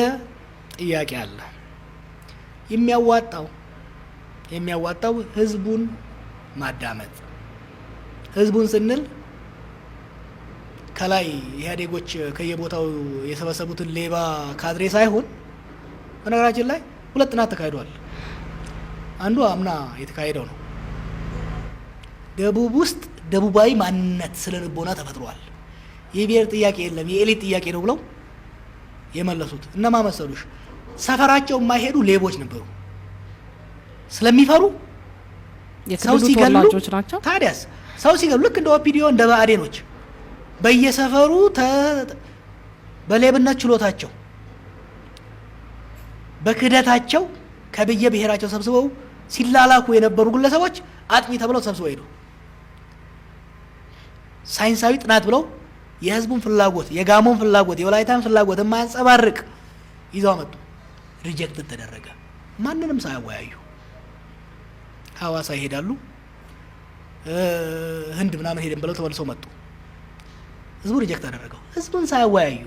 ጥያቄ አለ። የሚያዋጣው ህዝቡን ማዳመጥ። ህዝቡን ስንል ከላይ ኢህአዴጎች ከየቦታው የሰበሰቡትን ሌባ ካድሬ ሳይሆን በነገራችን ላይ ሁለት ጥናት ተካሂዷል። አንዱ አምና የተካሄደው ነው። ደቡብ ውስጥ ደቡባዊ ማንነት ስለ ልቦና ተፈጥሯል። የብሔር ጥያቄ የለም የኤሊት ጥያቄ ነው ብለው የመለሱት እነማ መሰሉሽ? ሰፈራቸው የማይሄዱ ሌቦች ነበሩ። ስለሚፈሩ ሰው ሲገሉ ናቸው። ታዲያስ ሰው ሲገሉ ልክ እንደ ኦፒዲዮ እንደ ብአዴኖች በየሰፈሩ በሌብነት ችሎታቸው በክህደታቸው ከብየ ብሔራቸው ሰብስበው ሲላላኩ የነበሩ ግለሰቦች አጥኚ ተብለው ሰብስበው ሄዱ። ሳይንሳዊ ጥናት ብለው የህዝቡን ፍላጎት፣ የጋሞን ፍላጎት፣ የወላይታን ፍላጎት የማያንጸባርቅ ይዘው መጡ። ሪጀክት ተደረገ። ማንንም ሳያወያዩ ሐዋሳ ይሄዳሉ፣ ህንድ ምናምን ሄደን ብለው ተመልሰው መጡ። ህዝቡ ሪጀክት አደረገው። ህዝቡን ሳያወያዩ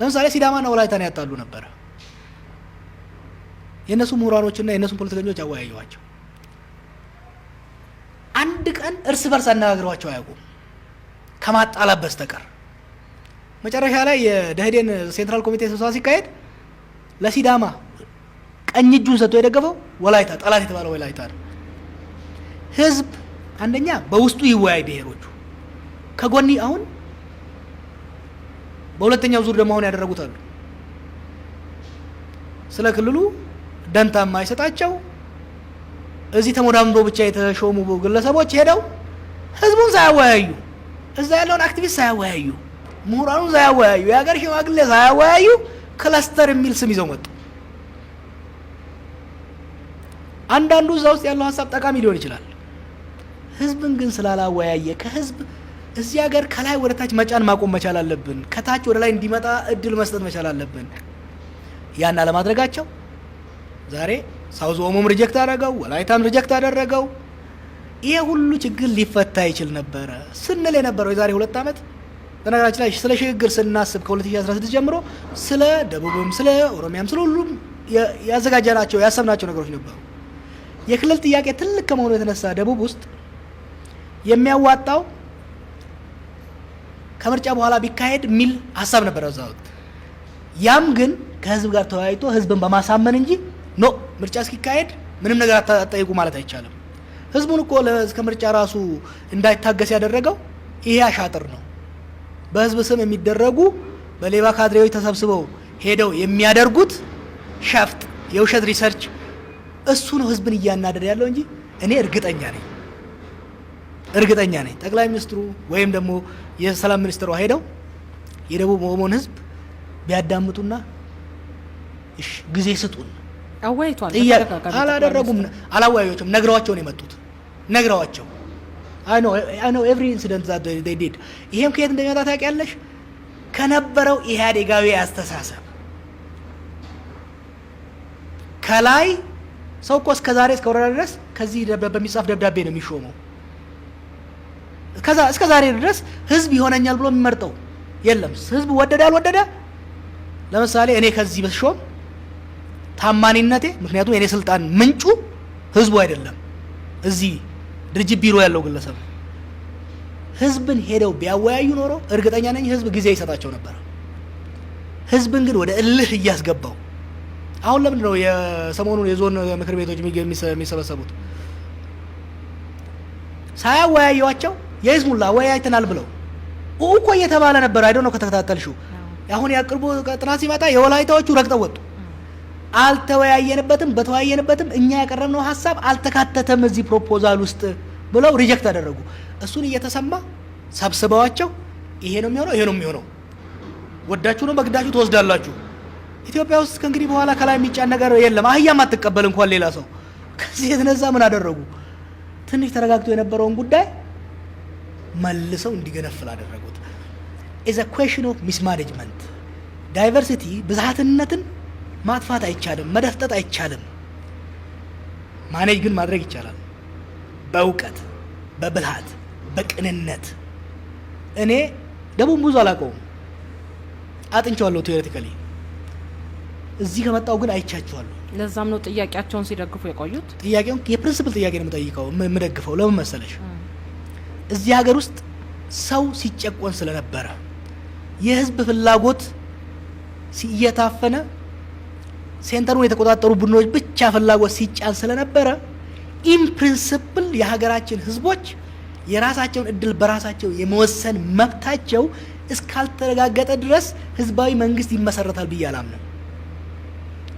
ለምሳሌ ሲዳማና ወላይታን ያጣሉ ነበር። የነሱ ምሁራኖችና የነሱ ፖለቲከኞች አወያዩዋቸው። አንድ ቀን እርስ በርስ አነጋግረዋቸው አያውቁም ከማጣላት በስተቀር። መጨረሻ ላይ የደህዴን ሴንትራል ኮሚቴ ስብሰባ ሲካሄድ ለሲዳማ ቀኝ እጁን ሰጥቶ የደገፈው ወላይታ፣ ጠላት የተባለው ወላይታ ነው። ህዝብ አንደኛ በውስጡ ይወያይ ብሔሮቹ ከጎኒ አሁን በሁለተኛው ዙር ደግሞ አሁን ያደረጉት አሉ። ስለ ክልሉ ደንታ የማይሰጣቸው እዚህ ተሞዳምዶ ብቻ የተሾሙ ግለሰቦች ሄደው ህዝቡን ሳያወያዩ፣ እዛ ያለውን አክቲቪስት ሳያወያዩ፣ ምሁራኑን ሳያወያዩ፣ የሀገር ሽማግሌ ሳያወያዩ ክለስተር የሚል ስም ይዘው መጡ። አንዳንዱ እዛ ውስጥ ያለው ሀሳብ ጠቃሚ ሊሆን ይችላል። ህዝብን ግን ስላላወያየ ከህዝብ እዚህ ሀገር ከላይ ወደ ታች መጫን ማቆም መቻል አለብን። ከታች ወደ ላይ እንዲመጣ እድል መስጠት መቻል አለብን። ያን አለማድረጋቸው ዛሬ ሳውዝ ኦሞም ሪጀክት አደረገው፣ ወላይታም ሪጀክት አደረገው። ይሄ ሁሉ ችግር ሊፈታ ይችል ነበረ ስንል የነበረው የዛሬ 2 ዓመት። በነገራችን ላይ ስለ ሽግግር ስናስብ ከ2016 ጀምሮ ስለ ደቡብም ስለ ኦሮሚያም ስለ ሁሉም ያዘጋጀናቸው ያሰብናቸው ነገሮች ነበሩ። የክልል ጥያቄ ትልቅ ከመሆኑ የተነሳ ደቡብ ውስጥ የሚያዋጣው ከምርጫ በኋላ ቢካሄድ የሚል ሀሳብ ነበር በዛ ወቅት። ያም ግን ከህዝብ ጋር ተወያይቶ ህዝብን በማሳመን እንጂ ኖ ምርጫ እስኪካሄድ ምንም ነገር አትጠይቁ ማለት አይቻልም። ህዝቡን እኮ እስከ ምርጫ ራሱ እንዳይታገስ ያደረገው ይሄ አሻጥር ነው። በህዝብ ስም የሚደረጉ በሌባ ካድሬዎች ተሰብስበው ሄደው የሚያደርጉት ሸፍጥ፣ የውሸት ሪሰርች እሱ ነው ህዝብን እያናደደ ያለው እንጂ እኔ እርግጠኛ ነኝ ጠቅላይ ሚኒስትሩ ወይም ደግሞ የሰላም ሚኒስትሩ ሄደው የደቡብ ኦሞን ህዝብ ቢያዳምጡና እሺ ጊዜ ስጡን አወያይቷል። አላደረጉም፣ አላወያዮችም፣ ነግረዋቸው ነው የመጡት። ነግረዋቸው I know every incident that they did። ይሄም ከየት እንደሚመጣ ታውቂያለሽ? ከነበረው ኢህአዴጋዊ አስተሳሰብ ከላይ ሰው እኮ እስከ ዛሬ እስከ ወረዳ ድረስ ከዚህ በሚጻፍ ደብዳቤ ነው የሚሾመው። እስከ ዛሬ ድረስ ህዝብ ይሆነኛል ብሎ የሚመርጠው የለም። ህዝብ ወደደ አልወደደ፣ ለምሳሌ እኔ ከዚህ በሾም ታማኒነቴ፣ ምክንያቱም የኔ ስልጣን ምንጩ ህዝቡ አይደለም፣ እዚህ ድርጅት ቢሮ ያለው ግለሰብ። ህዝብን ሄደው ቢያወያዩ ኖሮ እርግጠኛ ነኝ ህዝብ ጊዜ ይሰጣቸው ነበር። ህዝብን ግን ወደ እልህ እያስገባው አሁን ለምንድን ነው የሰሞኑን የዞን ምክር ቤቶች የሚሰበሰቡት? ሳያወያዩዋቸው የህዝቡላ አወያይተናል ብለው እኮ እየተባለ ነበር። አይዶ ነው ከተከታተልሽው። አሁን ያቅርቡ ጥናት ሲመጣ የወላይታዎቹ ረግጠው ወጡ። አልተወያየንበትም፣ በተወያየንበትም እኛ ያቀረብነው ሀሳብ አልተካተተም እዚህ ፕሮፖዛል ውስጥ ብለው ሪጀክት አደረጉ። እሱን እየተሰማ ሰብስበዋቸው ይሄ ነው የሚሆነው፣ ይሄ ነው የሚሆነው፣ ወዳችሁ ነው በግዳችሁ ትወስዳላችሁ። ኢትዮጵያ ውስጥ ከእንግዲህ በኋላ ከላይ የሚጫን ነገር የለም። አህያም አትቀበል እንኳን ሌላ ሰው። ከዚህ የተነሳ ምን አደረጉ? ትንሽ ተረጋግቶ የነበረውን ጉዳይ መልሰው እንዲገነፍል አደረጉት። ኢዝ አ ኩዌስችን ኦፍ ሚስማኔጅመንት። ዳይቨርሲቲ ብዝሃትነትን ማጥፋት አይቻልም፣ መደፍጠጥ አይቻልም። ማኔጅ ግን ማድረግ ይቻላል፣ በእውቀት፣ በብልሃት፣ በቅንነት። እኔ ደቡብ ብዙ አላውቀውም፣ አጥንቼዋለሁ ቴዎሬቲካሊ። እዚህ ከመጣው ግን አይቻቸዋለሁ። ለዛም ነው ጥያቄያቸውን ሲደግፉ የቆዩት። ጥያቄውን የፕሪንሲፕል ጥያቄ ነው የምደግፈው። ለምን መሰለሽ? እዚህ ሀገር ውስጥ ሰው ሲጨቆን ስለነበረ የህዝብ ፍላጎት እየታፈነ ሴንተሩን የተቆጣጠሩ ቡድኖች ብቻ ፍላጎት ሲጫን ስለነበረ ኢን ፕሪንሲፕል የሀገራችን ህዝቦች የራሳቸውን እድል በራሳቸው የመወሰን መብታቸው እስካልተረጋገጠ ድረስ ህዝባዊ መንግስት ይመሰረታል ብዬ አላምንም።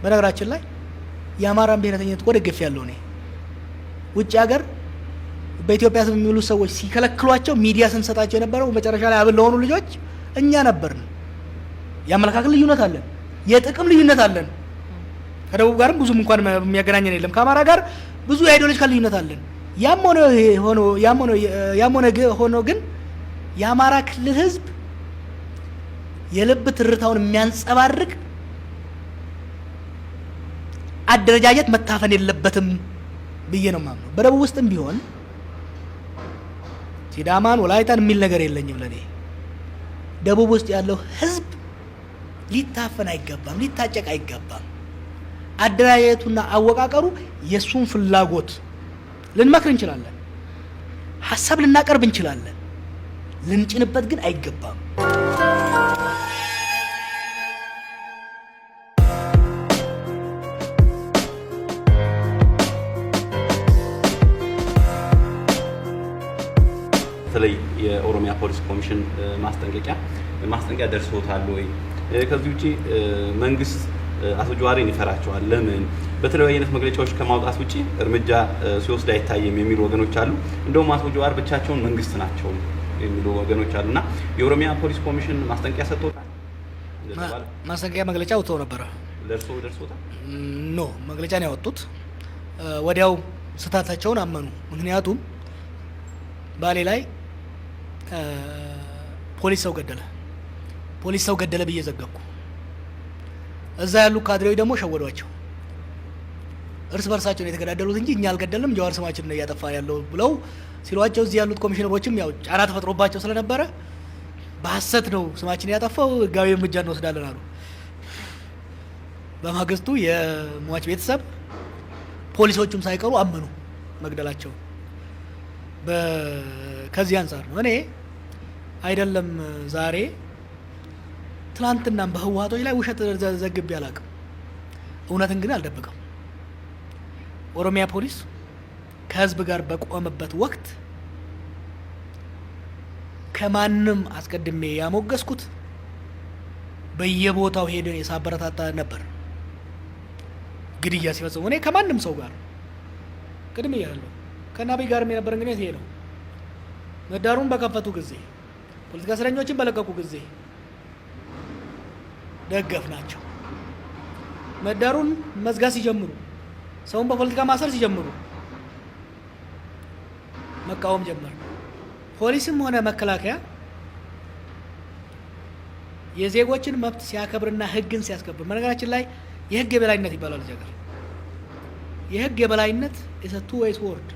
በነገራችን ላይ የአማራን ብሔረተኝነት እኮ ደግፌያለሁ እኔ። ውጭ ሀገር በኢትዮጵያ ስም የሚውሉ ሰዎች ሲከለክሏቸው ሚዲያ ስንሰጣቸው የነበረው መጨረሻ ላይ አብን ለሆኑ ልጆች እኛ ነበርን። የአመለካከት ልዩነት አለን፣ የጥቅም ልዩነት አለን። ከደቡብ ጋርም ብዙም እንኳን የሚያገናኘን የለም። ከአማራ ጋር ብዙ የአይዲዮሎጂካል ልዩነት አለን። ያም ሆኖ ግን የአማራ ክልል ህዝብ የልብ ትርታውን የሚያንጸባርቅ አደረጃጀት መታፈን የለበትም ብዬ ነው ማምነው። በደቡብ ውስጥም ቢሆን ሲዳማን ወላይታን የሚል ነገር የለኝም ለኔ። ደቡብ ውስጥ ያለው ህዝብ ሊታፈን አይገባም፣ ሊታጨቅ አይገባም። አደረጃጀቱና አወቃቀሩ የሱን ፍላጎት ልንመክር እንችላለን፣ ሀሳብ ልናቀርብ እንችላለን፣ ልንጭንበት ግን አይገባም። በተለይ የኦሮሚያ ፖሊስ ኮሚሽን ማስጠንቀቂያ ደርሶታል ወይ? ከዚህ ውጪ መንግስት አቶ ጀዋርን ይፈራቸዋል ለምን? በተለያዩ አይነት መግለጫዎች ከማውጣት ውጪ እርምጃ ሲወስድ አይታይም የሚሉ ወገኖች አሉ። እንደውም አቶ ጀዋር ብቻቸውን መንግስት ናቸው የሚሉ ወገኖች አሉና የኦሮሚያ ፖሊስ ኮሚሽን ማስጠንቀቂያ ሰጥቶታል። ማስጠንቀቂያ መግለጫ ወጥቶ ነበረ። ደርሶታል? ኖ መግለጫ ነው ያወጡት። ወዲያው ስህተታቸውን አመኑ። ምክንያቱም ባሌ ላይ ፖሊስ ሰው ገደለ ብዬ ዘገብኩ። እዛ ያሉ ካድሬዎች ደግሞ ሸወዷቸው። እርስ በርሳቸው ነው የተገዳደሉት እንጂ እኛ አልገደልንም፣ ጀዋር ስማችን ነው እያጠፋ ያለው ብለው ሲሏቸው እዚህ ያሉት ኮሚሽነሮችም ያው ጫና ተፈጥሮባቸው ስለነበረ በሐሰት ነው ስማችን ያጠፋው፣ ህጋዊ እርምጃ እንወስዳለን አሉ። በማግስቱ የሟች ቤተሰብ ፖሊሶቹም ሳይቀሩ አመኑ መግደላቸው። ከዚህ አንፃር ነው እኔ አይደለም ዛሬ ትላንትናም በህወሓቶች ላይ ውሸት ዘግቤ አላውቅም፣ እውነትን ግን አልደብቅም። ኦሮሚያ ፖሊስ ከህዝብ ጋር በቆመበት ወቅት ከማንም አስቀድሜ ያሞገስኩት በየቦታው ሄደን የሳበረታታ ነበር። ግድያ ሲፈጽሙ እኔ ከማንም ሰው ጋር ቅድም እያለሁ ከናቢ ጋር የነበረን ግንኙነት ይሄ ነው። ምህዳሩን በከፈቱ ጊዜ፣ ፖለቲካ እስረኞችን በለቀቁ ጊዜ ደገፍ ናቸው። ምህዳሩን መዝጋት ሲጀምሩ፣ ሰውን በፖለቲካ ማሰር ሲጀምሩ መቃወም ጀመር። ፖሊስም ሆነ መከላከያ የዜጎችን መብት ሲያከብርና ህግን ሲያስከብር፣ በነገራችን ላይ የህግ የበላይነት ይባላል እዚህ ሀገር። የህግ የበላይነት is a two-way sword።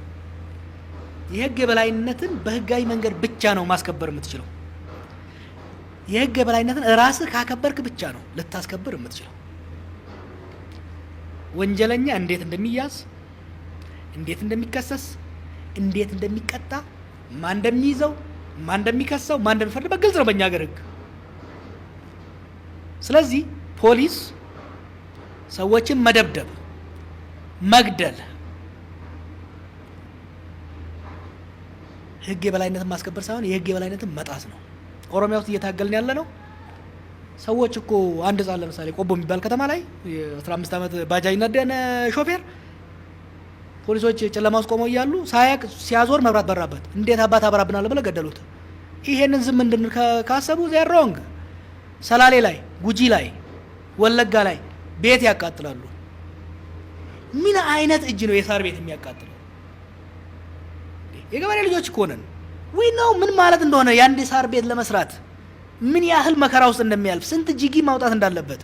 የህግ የበላይነትን በህጋዊ መንገድ ብቻ ነው ማስከበር የምትችለው። የህግ የበላይነትን ራስህ ካከበርክ ብቻ ነው ልታስከብር የምትችለው። ወንጀለኛ እንዴት እንደሚያዝ፣ እንዴት እንደሚከሰስ፣ እንዴት እንደሚቀጣ፣ ማን እንደሚይዘው፣ ማን እንደሚከሰው፣ ማን እንደሚፈርድ በግልጽ ነው በእኛ ሀገር ህግ። ስለዚህ ፖሊስ ሰዎችን መደብደብ፣ መግደል ህግ የበላይነትን ማስከበር ሳይሆን የህግ የበላይነትን መጣስ ነው። ኦሮሚያ ውስጥ እየታገልን ያለ ነው። ሰዎች እኮ አንድ ህጻን ለምሳሌ ቆቦ የሚባል ከተማ ላይ 15 ዓመት ባጃጅ ነደነ ሾፌር ፖሊሶች ጨለማ ውስጥ ቆመው እያሉ ሳያቅ ሲያዞር መብራት በራበት። እንዴት አባት አበራብናል ብለው ገደሉት። ይሄንን ዝም እንድንል ካሰቡ they wrong። ሰላሌ ላይ፣ ጉጂ ላይ፣ ወለጋ ላይ ቤት ያቃጥላሉ። ምን አይነት እጅ ነው የሳር ቤት የሚያቃጥለው? የገበሬ ልጆች እኮ ነን። ነው ምን ማለት እንደሆነ የአንድ ሳር ቤት ለመስራት ምን ያህል መከራ ውስጥ እንደሚያልፍ ስንት ጂጊ ማውጣት እንዳለበት።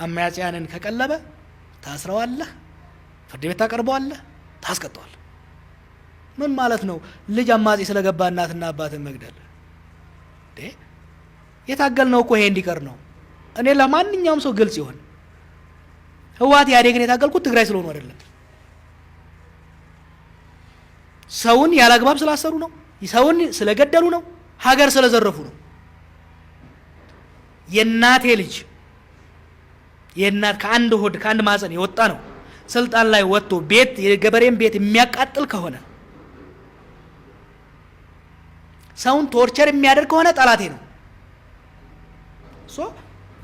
አማያጽያንን ከቀለበ ታስረዋለህ፣ ፍርድ ቤት ታቀርበዋለህ፣ ታስቀጣዋለህ። ምን ማለት ነው? ልጅ አማጺ ስለገባ እናትና አባትን መግደል? የታገልነው እኮ ይሄ እንዲቀር ነው። እኔ ለማንኛውም ሰው ግልጽ ይሆን፣ ህወሓት ኢህአዴግን የታገልኩት ትግራይ ስለሆኑ አይደለም። ሰውን ያላግባብ ስላሰሩ ነው፣ ሰውን ስለገደሉ ነው፣ ሀገር ስለዘረፉ ነው። የእናቴ ልጅ የእናት ከአንድ ሆድ ከአንድ ማህፀን የወጣ ነው ስልጣን ላይ ወጥቶ ቤት የገበሬን ቤት የሚያቃጥል ከሆነ ሰውን ቶርቸር የሚያደርግ ከሆነ ጠላቴ ነው።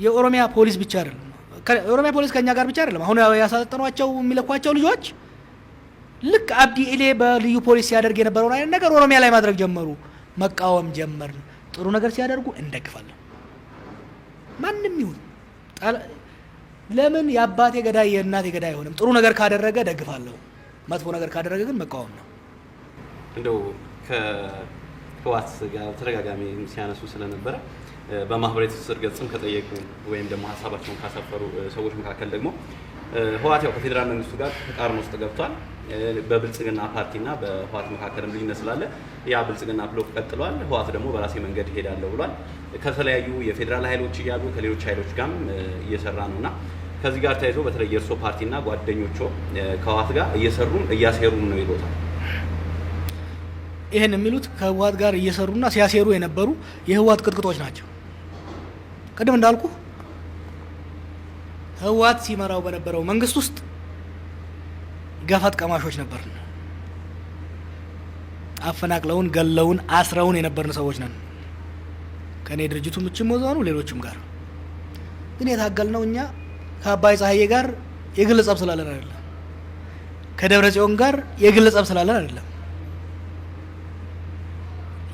የኦሮሚያ ፖሊስ ብቻ አይደለም፣ የኦሮሚያ ፖሊስ ከኛ ጋር ብቻ አይደለም። አሁን ያሳጠኗቸው የሚለኳቸው ልጆች ልክ አብዲ ኢሌ በልዩ ፖሊስ ሲያደርግ የነበረውን አይነት ነገር ኦሮሚያ ላይ ማድረግ ጀመሩ። መቃወም ጀመርን። ጥሩ ነገር ሲያደርጉ እንደግፋለን። ማንም ይሁን ለምን የአባቴ ገዳይ የእናቴ ገዳይ አይሆንም? ጥሩ ነገር ካደረገ ደግፋለሁ፣ መጥፎ ነገር ካደረገ ግን መቃወም ነው። እንደው ከህወሓት ጋር ተደጋጋሚ ሲያነሱ ስለነበረ በማህበራዊ ትስስር ገጽም ከጠየቁ ወይም ደግሞ ሀሳባቸውን ካሰፈሩ ሰዎች መካከል ደግሞ ህወሓት ያው ከፌዴራል መንግስቱ ጋር ተቃርኖ ውስጥ ገብቷል። በብልጽግና ፓርቲና በህወሓት መካከልም ልዩነት ስላለ ያ ብልጽግና ብሎክ ቀጥሏል። ህወሓት ደግሞ በራሴ መንገድ ሄዳለሁ ብሏል። ከተለያዩ የፌዴራል ኃይሎች እያሉ ከሌሎች ኃይሎች ጋርም እየሰራ ነውና ከዚህ ጋር ተያይዞ በተለይ የእርሶ ፓርቲና ጓደኞቹ ከህወሓት ጋር እያሴሩም ነው ይሉታል። ይሄን የሚሉት ከህወሓት ጋር እየሰሩና ሲያሴሩ የነበሩ የህወሓት ቅጥቅጦች ናቸው። ቅድም እንዳልኩ ህወሓት ሲመራው በነበረው መንግስት ውስጥ ገፈት ቀማሾች ነበርን። አፈናቅለውን፣ ገለውን፣ አስረውን የነበርን ሰዎች ነን። ከኔ ድርጅቱ ምችም ወዛኑ ሌሎችም ጋር ግን የታገልነው እኛ ከአባይ ፀሐዬ ጋር የግል ጸብ ስላለን አይደለም። ከደብረ ጽዮን ጋር የግል ጸብ ስላለን አይደለም።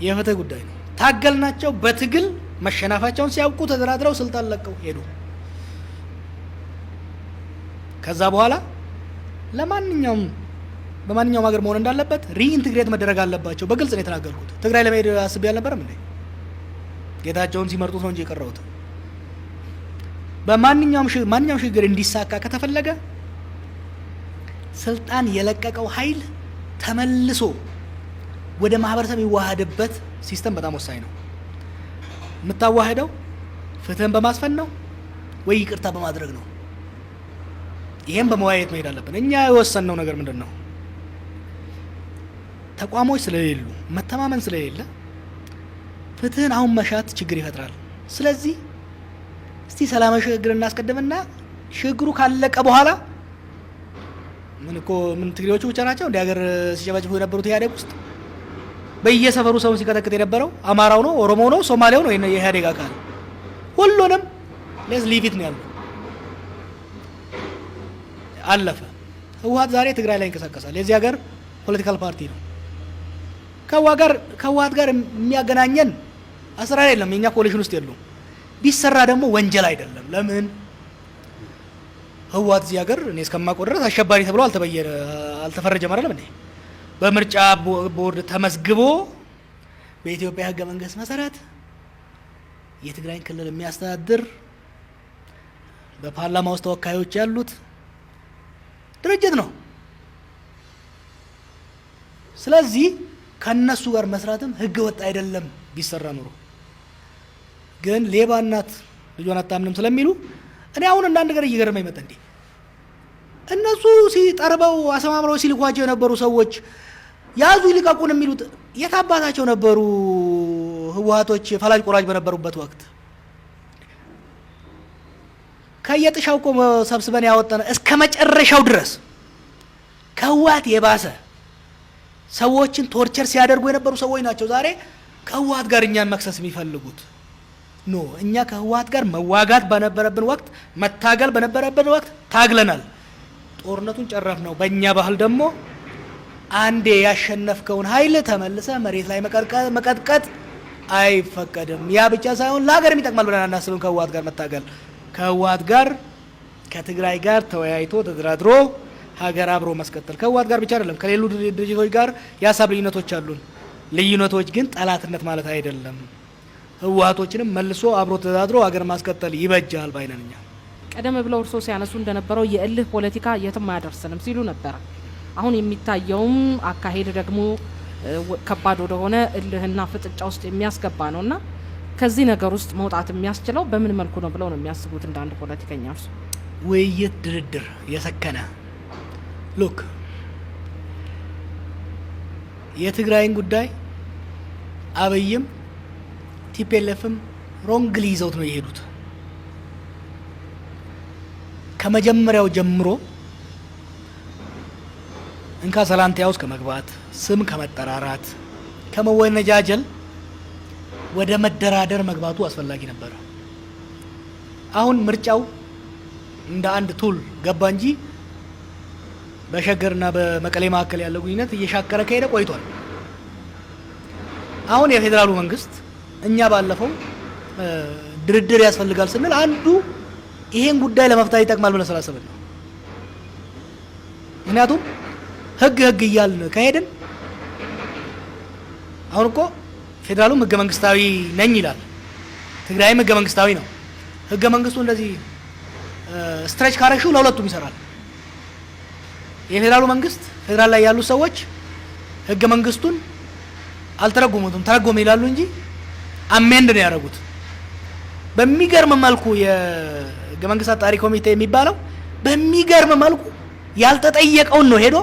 የፍትህ ጉዳይ ነው። ታገልናቸው በትግል መሸናፋቸውን ሲያውቁ ተደራድረው ስልጣን ለቀው ሄዱ። ከዛ በኋላ በማንኛውም ሀገር መሆን እንዳለበት ሪኢንትግሬት መደረግ አለባቸው። በግልጽ ነው የተናገርኩት። ትግራይ ለመሄድ አስቤ አልነበረም እንዴ? ጌታቸውን ሲመርጡት ነው እንጂ የቀረሁት። ማንኛውም ሽግግር እንዲሳካ ከተፈለገ ስልጣን የለቀቀው ኃይል ተመልሶ ወደ ማህበረሰብ የሚዋሃድበት ሲስተም በጣም ወሳኝ ነው። የምታዋህደው ፍትህን በማስፈን ነው ወይ ይቅርታ በማድረግ ነው? ይሄን በመዋየት መሄድ አለብን። እኛ የወሰንነው ነገር ምንድን ነው? ተቋሞች ስለሌሉ፣ መተማመን ስለሌለ ፍትህን አሁን መሻት ችግር ይፈጥራል። ስለዚህ እስቲ ሰላማዊ ሽግግር እናስቀድምና ሽግግሩ ካለቀ በኋላ ምን ትግሬዎቹ ብቻ ናቸው እንደ ሀገር ሲጨበጭቡ የነበሩት ኢህአዴግ ውስጥ በየሰፈሩ ሰውን ሲቀጠቅጥ የነበረው አማራው ነው፣ ኦሮሞው ነው፣ ሶማሌው ነው የኢህአዴግ አካል። ሁሉንም ሌስ ሊቪት ነው ያለው። አለፈ። ህወሓት ዛሬ ትግራይ ላይ ይንቀሳቀሳል። የዚህ ሀገር ፖለቲካል ፓርቲ ነው። ከህወሓት ጋር የሚያገናኘን አሰራር የለም። የኛ ኮሊሽን ውስጥ የሉም። ቢሰራ ደግሞ ወንጀል አይደለም። ለምን ህወሓት እዚህ ሀገር እኔ እስከማውቀው ድረስ አሸባሪ ተብሎ አልተፈረጀም አይደለም እንዴ? በምርጫ ቦርድ ተመዝግቦ በኢትዮጵያ ህገ መንግስት መሰረት የትግራይን ክልል የሚያስተዳድር በፓርላማ ውስጥ ተወካዮች ያሉት ድርጅት ነው። ስለዚህ ከነሱ ጋር መስራትም ህገ ወጥ አይደለም ቢሰራ ኑሮ። ግን ሌባ እናት ልጇን አታምንም ስለሚሉ እኔ አሁን አንድ ነገር እየገረመኝ መጣ። እንዴ እነሱ ሲጠርበው አሰማምረው ሲልኳቸው የነበሩ ሰዎች ያዙ ይልቀቁን የሚሉት የታባታቸው ነበሩ? ህወሓቶች ፈላጭ ቆራጭ በነበሩበት ወቅት ከየጥሻው እኮ ሰብስበን ያወጣነ እስከ መጨረሻው ድረስ ከህወሓት የባሰ ሰዎችን ቶርቸር ሲያደርጉ የነበሩ ሰዎች ናቸው ዛሬ ከህወሓት ጋር እኛን መክሰስ የሚፈልጉት። ኖ እኛ ከህወሓት ጋር መዋጋት በነበረብን ወቅት መታገል በነበረብን ወቅት ታግለናል። ጦርነቱን ጨረፍ ነው። በእኛ ባህል ደግሞ አንዴ ያሸነፍከውን ኃይል ተመልሰ መሬት ላይ መቀጥቀጥ አይፈቀድም። ያ ብቻ ሳይሆን ለሀገርም ይጠቅማል ብለን አናስብም። ከህወሓት ጋር መታገል ከህወሓት ጋር ከትግራይ ጋር ተወያይቶ ተደራድሮ ሀገር አብሮ ማስቀጠል ከህወሓት ጋር ብቻ አይደለም፣ ከሌሉ ድርጅቶች ጋር የሀሳብ ልዩነቶች አሉን። ልዩነቶች ግን ጠላትነት ማለት አይደለም። ህወሓቶችንም መልሶ አብሮ ተደራድሮ ሀገር ማስቀጠል ይበጃል ባይነኛ። ቀደም ብለው እርሶ ሲያነሱ እንደነበረው የእልህ ፖለቲካ የትም አያደርስንም ሲሉ ነበር። አሁን የሚታየውም አካሄድ ደግሞ ከባድ ወደሆነ እልህና ፍጥጫ ውስጥ የሚያስገባ ነውና ከዚህ ነገር ውስጥ መውጣት የሚያስችለው በምን መልኩ ነው ብለው ነው የሚያስቡት እንደ አንድ ፖለቲከኛ? እርሱ ውይይት፣ ድርድር፣ የሰከነ ሉክ የትግራይን ጉዳይ አብይም ቲፒኤልኤፍም ሮንግሊ ይዘውት ነው የሄዱት። ከመጀመሪያው ጀምሮ እንካ ሰላንቲያ ውስጥ ከመግባት ስም ከመጠራራት ከመወነጃጀል ወደ መደራደር መግባቱ አስፈላጊ ነበር። አሁን ምርጫው እንደ አንድ ቱል ገባ እንጂ በሸገርና በመቀሌ መካከል ያለው ግንኙነት እየሻከረ ከሄደ ቆይቷል። አሁን የፌዴራሉ መንግስት እኛ ባለፈው ድርድር ያስፈልጋል ስንል አንዱ ይሄን ጉዳይ ለመፍታት ይጠቅማል ብለን ስላሰብን ነው። ምክንያቱም ህግ እያልን ከሄድን አሁን እኮ ፌዴራሉም ህገ መንግስታዊ ነኝ ይላል፣ ትግራይም ህገ መንግስታዊ ነው። ህገ መንግስቱ እንደዚህ ስትሬች ካረግሽው ለሁለቱም ይሰራል። የፌዴራሉ መንግስት ፌዴራል ላይ ያሉ ሰዎች ህገ መንግስቱን አልተረጎሙትም፣ ተረጎመ ይላሉ እንጂ አሜንድ ነው ያደረጉት። በሚገርም መልኩ የህገ መንግስት አጣሪ ኮሚቴ የሚባለው በሚገርም መልኩ ያልተጠየቀውን ነው ሄዶ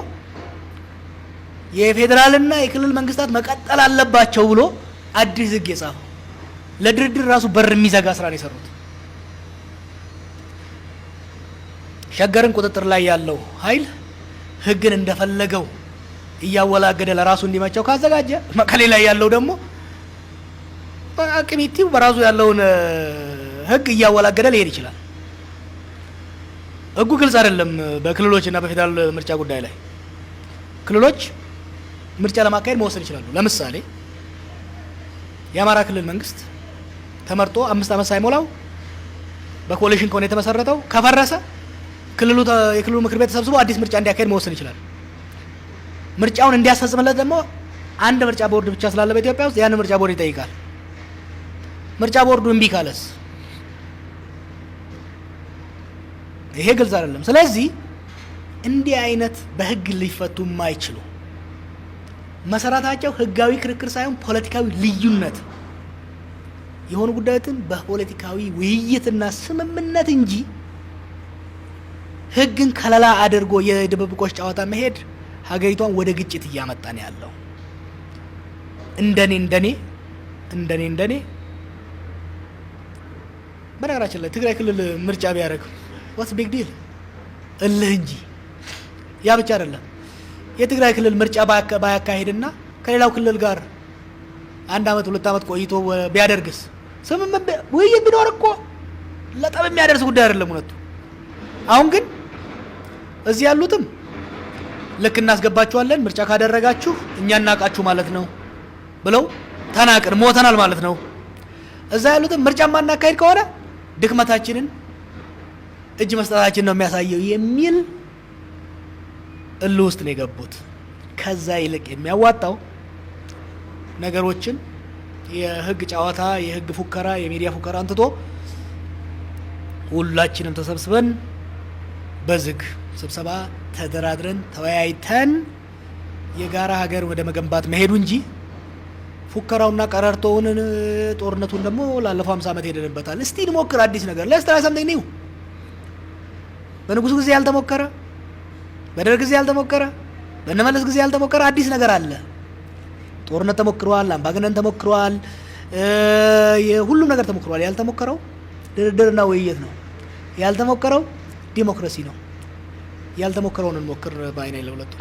የፌዴራልና የክልል መንግስታት መቀጠል አለባቸው ብሎ አዲስ ህግ የጻፈው። ለድርድር ራሱ በር የሚዘጋ ስራ ነው የሰሩት። ሸገርን ቁጥጥር ላይ ያለው ኃይል ህግን እንደፈለገው እያወላገደ ለራሱ እንዲመቸው ካዘጋጀ መቀሌ ላይ ያለው ደግሞ አቅሚቲው በራሱ ያለውን ህግ እያወላገደ ሊሄድ ይችላል። ህጉ ግልጽ አይደለም። በክልሎችና በፌዴራል ምርጫ ጉዳይ ላይ ክልሎች ምርጫ ለማካሄድ መወሰን ይችላሉ። ለምሳሌ የአማራ ክልል መንግስት ተመርጦ 5 ዓመት ሳይሞላው በኮalition ከሆነ የተመሰረተው ከፈረሰ የክልሉ ምክር ቤት ተሰብስቦ አዲስ ምርጫ እንዲያካሄድ መወሰን ይችላል። ምርጫውን እንዲያስፈጽምለት ደግሞ አንድ ምርጫ ቦርድ ብቻ ስላለ በኢትዮጵያ ውስጥ ያን ምርጫ ቦርድ ይጠይቃል። ምርጫ ቦርዱ እምቢ ካለስ ይሄ ግልጽ አይደለም። ስለዚህ እንዲህ አይነት በህግ ሊፈቱ የማይችሉ መሰረታቸው ህጋዊ ክርክር ሳይሆን ፖለቲካዊ ልዩነት የሆኑ ጉዳዮችን በፖለቲካዊ ውይይትና ስምምነት እንጂ ህግን ከለላ አድርጎ የድብብቆች ጨዋታ መሄድ ሀገሪቷን ወደ ግጭት እያመጣ ነው ያለው። እንደኔ በነገራችን ላይ ትግራይ ክልል ምርጫ ቢያደርግ what's big deal እልህ እንጂ ያ ብቻ አይደለም። የትግራይ ክልል ምርጫ ባያካሄድና ከሌላው ክልል ጋር 1 ዓመት 2 ዓመት ቆይቶ ቢያደርግስ ስምምነት ውይይት ቢኖር እኮ ለጠብ የሚያደርስ ጉዳይ አይደለም እውነቱ። አሁን ግን እዚህ ያሉትም ልክ እናስገባችኋለን ምርጫ ካደረጋችሁ እኛ እናቃችሁ ማለት ነው ብለው ተናቅን ሞተናል ማለት ነው። እዛ ያሉትም ምርጫ ማናካሄድ ከሆነ ድክመታችንን እጅ መስጠታችን ነው የሚያሳየው የሚል እልህ ውስጥ ነው የገቡት። ከዛ ይልቅ የሚያዋጣው ነገሮችን የህግ ጨዋታ፣ የህግ ፉከራ፣ የሚዲያ ፉከራ አንትቶ ሁላችንም ተሰብስበን በዝግ ስብሰባ ተደራድረን ተወያይተን የጋራ ሀገር ወደ መገንባት መሄዱ እንጂ ፉከራውና ቀረርቶውን ጦርነቱን ደግሞ ላለፈው 50 ዓመት ሄደንበታል። እስቲ እንሞክር አዲስ ነገር let's try something new። በንጉሱ ጊዜ ያልተሞከረ፣ በደርግ ጊዜ ያልተሞከረ፣ በነመለስ ጊዜ ያልተሞከረ አዲስ ነገር አለ። ጦርነት ተሞክሯል፣ አምባገነን ተሞክሯል፣ የሁሉም ነገር ተሞክሯል። ያልተሞከረው ድርድርና ውይይት ነው። ያልተሞከረው ዲሞክራሲ ነው። ያልተሞከረውን እንሞክር ባይኔ ለሁለቱ።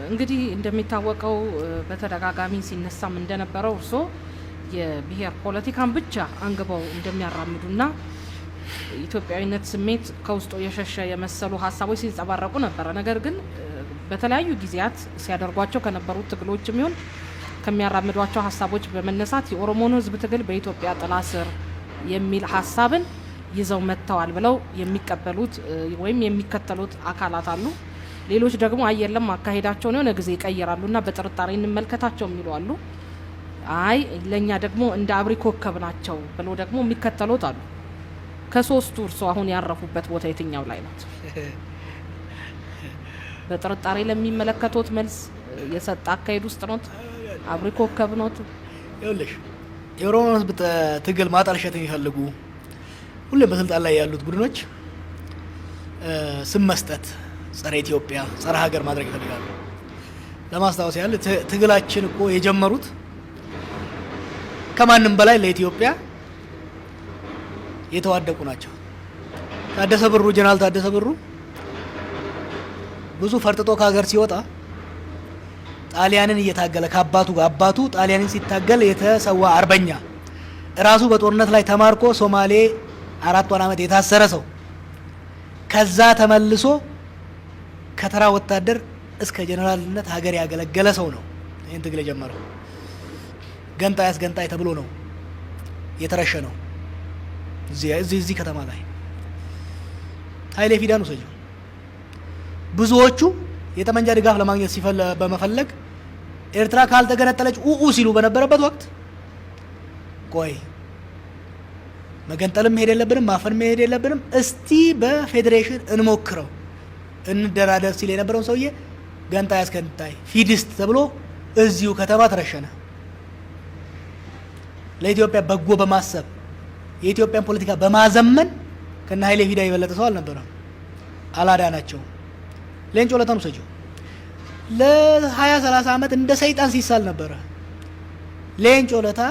እንግዲህ እንደሚታወቀው በተደጋጋሚ ሲነሳም እንደነበረው እርሶ የብሔር ፖለቲካን ብቻ አንግበው እንደሚያራምዱና ኢትዮጵያዊነት ስሜት ከውስጡ የሸሸ የመሰሉ ሀሳቦች ሲንጸባረቁ ነበረ። ነገር ግን በተለያዩ ጊዜያት ሲያደርጓቸው ከነበሩት ትግሎችም ይሁን ከሚያራምዷቸው ሀሳቦች በመነሳት የኦሮሞን ሕዝብ ትግል በኢትዮጵያ ጥላ ስር የሚል ሀሳብን ይዘው መጥተዋል ብለው የሚቀበሉት ወይም የሚከተሉት አካላት አሉ። ሌሎች ደግሞ አየለም አካሄዳቸውን የሆነ ጊዜ ይቀይራሉና በጥርጣሬ እንመልከታቸው የሚሉ አሉ። አይ ለኛ ደግሞ እንደ አብሪ ኮከብ ናቸው ብለው ደግሞ የሚከተሉት አሉ። ከሶስቱ እርሶ አሁን ያረፉበት ቦታ የትኛው ላይ ነው? በጥርጣሬ ለሚመለከቱት መልስ የሰጠ አካሄድ ውስጥ ነው? አብሪ ኮከብ ነው? ይኸውልሽ የኦሮሞ ህዝብ ትግል ማጠልሸት የሚፈልጉ ሁሌም በስልጣን ላይ ያሉት ቡድኖች ስም መስጠት፣ ጸረ ኢትዮጵያ፣ ጸረ ሀገር ማድረግ ይፈልጋሉ። ለማስታወስ ያህል ትግላችን እኮ የጀመሩት ከማንም በላይ ለኢትዮጵያ የተዋደቁ ናቸው። ታደሰ ብሩ፣ ጀነራል ታደሰ ብሩ ብዙ ፈርጥጦ ከሀገር ሲወጣ ጣሊያንን እየታገለ አባቱ ጣሊያንን ሲታገል የተሰዋ አርበኛ ራሱ በጦርነት ላይ ተማርኮ ሶማሌ 4 ዓመት የታሰረ ሰው ከዛ ተመልሶ ከተራ ወታደር እስከ ጀነራልነት ሀገር ያገለገለ ሰው ነው። ይህን ትግል የጀመረው ገንጣይ አስገንጣይ ተብሎ ነው የተረሸነው። እዚህ ከተማ ላይ ኃይሌ ፊዳን ወሰጁ ብዙዎቹ የጠመንጃ ድጋፍ ለማግኘት በመፈለግ ኤርትራ ካልተገነጠለች ሲሉ በነበረበት ወቅት ቆይ መገንጠልም ሄድ የለብንም ማፈን መሄድ የለብንም እስቲ በፌዴሬሽን እንሞክረው እንደራደር ሲል የነበረውን ሰውዬ ገንጣይ አስገንጣይ ፊድስት ተብሎ እዚሁ ከተማ ተረሸነ። ለኢትዮጵያ በጎ በማሰብ የኢትዮጵያን ፖለቲካ በማዘመን ከነ ኃይሌ ፊዳ የበለጠ ሰው አልነበረም። አላዳናቸው። ሌንጮ ለታኑ ሰጁ ለ20-30 ዓመት እንደ ሰይጣን ሲሳል ነበረ። ሌንጮ ለታ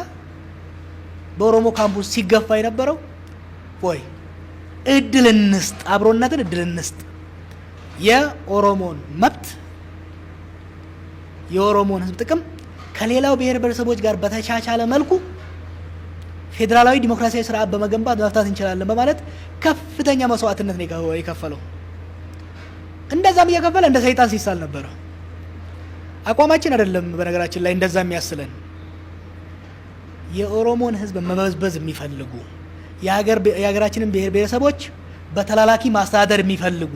በኦሮሞ ካምፑስ ሲገፋ የነበረው ቆይ እድል እንስጥ፣ አብሮነትን እድል እንስጥ፣ የኦሮሞን መብት የኦሮሞን ህዝብ ጥቅም ከሌላው ብሔር ብሔረሰቦች ጋር በተቻቻለ መልኩ ፌዴራላዊ ዲሞክራሲያዊ ስርዓት በመገንባት መፍታት እንችላለን በማለት ከፍተኛ መስዋዕትነት ነው የከፈለው። እንደዛም እየከፈለ እንደ ሰይጣን ሲሳል ነበረ። አቋማችን አይደለም በነገራችን ላይ እንደዛ የሚያስለን የኦሮሞን ህዝብ መበዝበዝ የሚፈልጉ የሀገራችንን ብሔር ብሔረሰቦች በተላላኪ ማስተዳደር የሚፈልጉ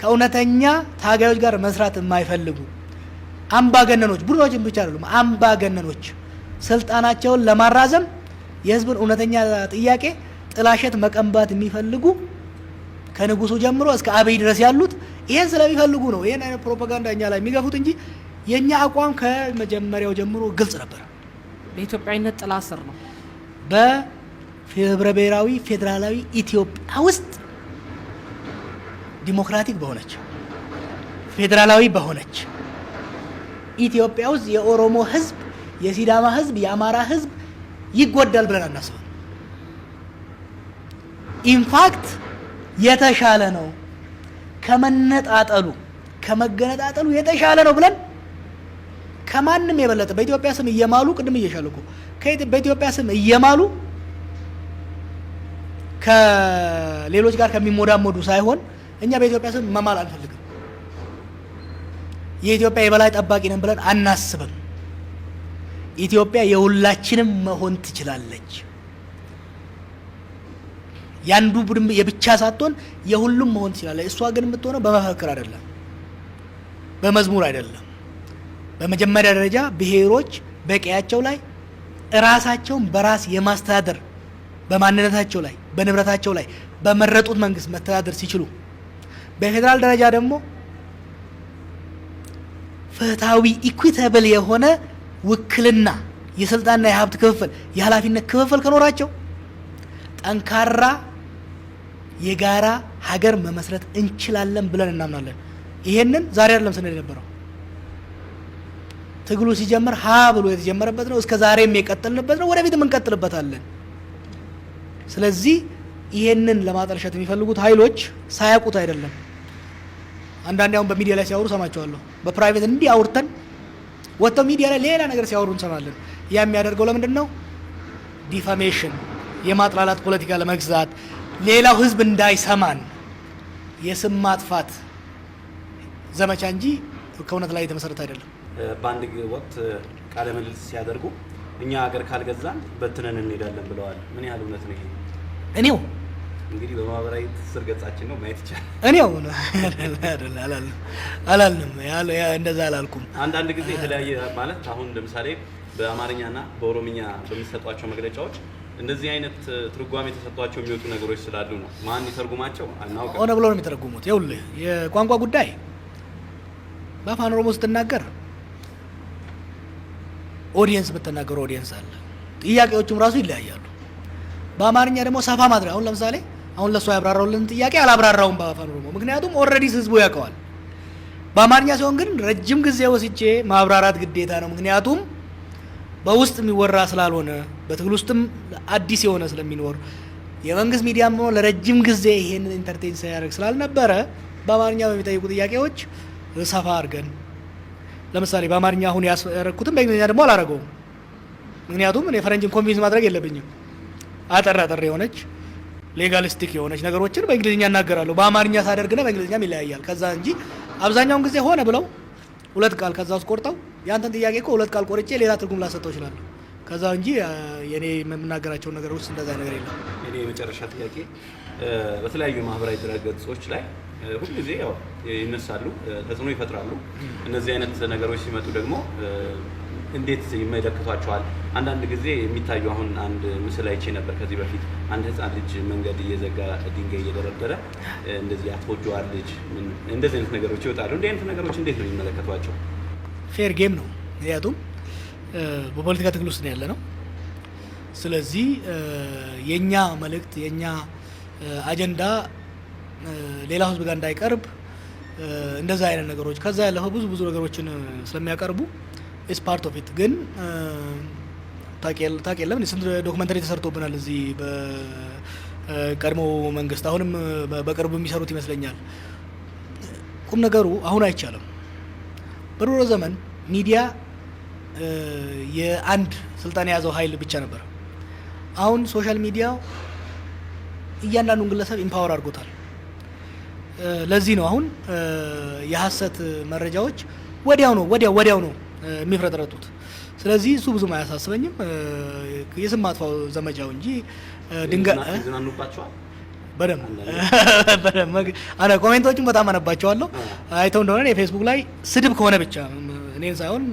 ከእውነተኛ ታጋዮች ጋር መስራት የማይፈልጉ አምባገነኖች ቡድኖችን ብቻ አይደሉም፣ አምባገነኖች ስልጣናቸውን ለማራዘም የህዝብን እውነተኛ ጥያቄ ጥላሸት መቀንባት የሚፈልጉ ከንጉሱ ጀምሮ እስከ አብይ ድረስ ያሉት ይሄን ስለሚፈልጉ ነው ይሄን አይነት ፕሮፓጋንዳ እኛ ላይ የሚገፉት እንጂ የኛ አቋም ከመጀመሪያው ጀምሮ ግልጽ ነበር። በኢትዮጵያዊነት ጥላ ስር ነው። በህብረ ብሔራዊ ፌዴራላዊ ኢትዮጵያ ውስጥ ዲሞክራቲክ በሆነች ፌዴራላዊ በሆነች ኢትዮጵያ ውስጥ የኦሮሞ ህዝብ፣ የሲዳማ ህዝብ፣ የአማራ ህዝብ ይጎዳል ብለን አናስብም። ኢንፋክት የተሻለ ነው ከመገነጣጠሉ የተሻለ ነው ብለን ከማንም የበለጠ በኢትዮጵያ ስም እየማሉ ቅድም እየሻለኩ በኢትዮጵያ ስም እየማሉ ከሌሎች ጋር ከሚሞዳሞዱ ሳይሆን እኛ በኢትዮጵያ ስም መማል አንፈልግም። የኢትዮጵያ የበላይ ጠባቂ ነን ብለን አናስብም። ኢትዮጵያ የሁላችንም መሆን ትችላለች። ያንዱ ቡድን የብቻ ሳትሆን የሁሉም መሆን ትችላለች። እሷ ግን የምትሆነው በመፈክር አይደለም፣ በመዝሙር አይደለም። በመጀመሪያ ደረጃ ብሔሮች በቀያቸው ላይ ራሳቸውን በራስ የማስተዳደር በማንነታቸው ላይ በንብረታቸው ላይ በመረጡት መንግስት መተዳደር ሲችሉ፣ በፌዴራል ደረጃ ደግሞ ፍትሃዊ ኢኩዊታብል የሆነ ውክልና የስልጣንና የሀብት ክፍፍል የኃላፊነት ክፍፍል ከኖራቸው ጠንካራ የጋራ ሀገር መመስረት እንችላለን ብለን እናምናለን። ይሄንን ዛሬ አይደለም ስንል የነበረው ትግሉ ሲጀምር ሀ ብሎ የተጀመረበት ነው። እስከ ዛሬም የቀጠልንበት ነው። ወደፊትም እንቀጥልበታለን። ስለዚህ ይሄንን ለማጠልሸት የሚፈልጉት ኃይሎች ሳያውቁት አይደለም። አንዳንዴ አሁን በሚዲያ ላይ ሲያወሩ ሰማቸዋለሁ። በፕራይቬት እንዲህ አውርተን ወጥተው ሚዲያ ላይ ሌላ ነገር ሲያወሩ እንሰማለን። ያ የሚያደርገው ለምንድን ነው? ዲፋሜሽን፣ የማጥላላት ፖለቲካ ለመግዛት ሌላው ህዝብ እንዳይሰማን የስም ማጥፋት ዘመቻ እንጂ ከእውነት ላይ የተመሰረተ አይደለም። በአንድ ወቅት ቃለ ምልልስ ሲያደርጉ እኛ ሀገር ካልገዛን በትነን እንሄዳለን ብለዋል። ምን ያህል እውነት ነው ይሄ? እኔው እንግዲህ በማህበራዊ ትስስር ገጻችን ነው ማየት ይቻላል። እኔው አላልንም፣ እንደዛ አላልኩም። አንዳንድ ጊዜ የተለያየ ማለት አሁን ለምሳሌ በአማርኛና በኦሮምኛ በሚሰጧቸው መግለጫዎች እንደዚህ አይነት ትርጓሜ ተሰጥቷቸው የሚወጡ ነገሮች ስላሉ ነው። ማን ይተርጉማቸው አናውቅም። ሆነ ብሎ ነው የሚተረጉሙት። ይኸውልህ የቋንቋ ጉዳይ በአፋን ኦሮሞ ስትናገር ኦዲየንስ የምትናገረው ኦዲየንስ አለ። ጥያቄዎቹም ራሱ ይለያያሉ። በአማርኛ ደግሞ ሰፋ ማድረግ አሁን ለምሳሌ አሁን ለሷ ያብራራውልን ጥያቄ አላብራራውም በአፋን ኦሮሞ፣ ምክንያቱም ኦልሬዲ ህዝቡ ያውቀዋል። በአማርኛ ሲሆን ግን ረጅም ጊዜ ወስጄ ማብራራት ግዴታ ነው። ምክንያቱም በውስጥ የሚወራ ስላልሆነ በትግል ውስጥም አዲስ የሆነ ስለሚኖር የመንግስት ሚዲያም ሆኖ ለረጅም ጊዜ ይሄንን ኢንተርቴን ሲያደርግ ስላልነበረ በአማርኛ በሚጠይቁ ጥያቄዎች ሰፋ አድርገን ለምሳሌ በአማርኛ አሁን ያስረኩትም በእንግሊዝኛ ደግሞ አላረገውም። ምክንያቱም እኔ ፈረንጅን ኮንቪንስ ማድረግ የለብኝም። አጠር የሆነች ሌጋሊስቲክ የሆነች ነገሮችን በእንግሊዝኛ እናገራለሁ። በአማርኛ ሳደርግና በእንግሊዝኛም ይለያያል። ከዛ እንጂ አብዛኛውን ጊዜ ሆነ ብለው ሁለት ቃል ከዛ ውስጥ ቆርጠው ያንተን ጥያቄ እኮ ሁለት ቃል ቆርጬ ሌላ ትርጉም ላሰጠው እችላለሁ። ከዛ እንጂ የኔ የምናገራቸው ነገሮች ውስጥ እንደዛ ነገር የለም። እኔ የመጨረሻ ጥያቄ በተለያዩ ማህበራዊ ድረገጾች ላይ ሁልጊዜ ያው ይነሳሉ፣ ተጽዕኖ ይፈጥራሉ። እነዚህ አይነት ነገሮች ሲመጡ ደግሞ እንዴት ይመለከቷቸዋል? አንዳንድ ጊዜ የሚታዩ አሁን አንድ ምስል አይቼ ነበር ከዚህ በፊት አንድ ህፃን ልጅ መንገድ እየዘጋ ድንጋይ እየደረደረ እንደዚህ አትወጂዋል ልጅ እንደዚህ አይነት ነገሮች ይወጣሉ። እንዲህ አይነት ነገሮች እንዴት ነው የሚመለከቷቸው? ፌር ጌም ነው። ምክንያቱም በፖለቲካ ትግል ውስጥ ነው ያለ ነው። ስለዚህ የኛ መልእክት የኛ አጀንዳ ሌላው ህዝብ ጋር እንዳይቀርብ እንደዛ አይነት ነገሮች ከዛ ያለፈው ብዙ ነገሮችን ስለሚያቀርቡ ኢስ ፓርት ኦፍ ኢት። ግን ታውቂያለህ ስንት ዶክመንተሪ ተሰርቶብናል እዚህ በቀድሞ መንግስት፣ አሁንም በቅርቡ የሚሰሩት ይመስለኛል። ቁም ነገሩ አሁን አይቻልም። በድሮ ዘመን ሚዲያ የአንድ ስልጣን የያዘው ኃይል ብቻ ነበር። አሁን ሶሻል ሚዲያ እያንዳንዱን ግለሰብ ኢምፓወር አድርጎታል። ለዚህ ነው አሁን የሐሰት መረጃዎች ወዲያው ነው የሚፍረጠረጡት። ስለዚህ እሱ ብዙም አያሳስበኝም የስም ማጥፋው ዘመቻው እንጂ ድንጋይ ዝናኑባቸዋል። በደምብ አና ኮሜንቶቹን በጣም አነባቸዋለሁ። አይተው እንደሆነ የፌስቡክ ላይ ስድብ ከሆነ ብቻ እኔን ሳይሆን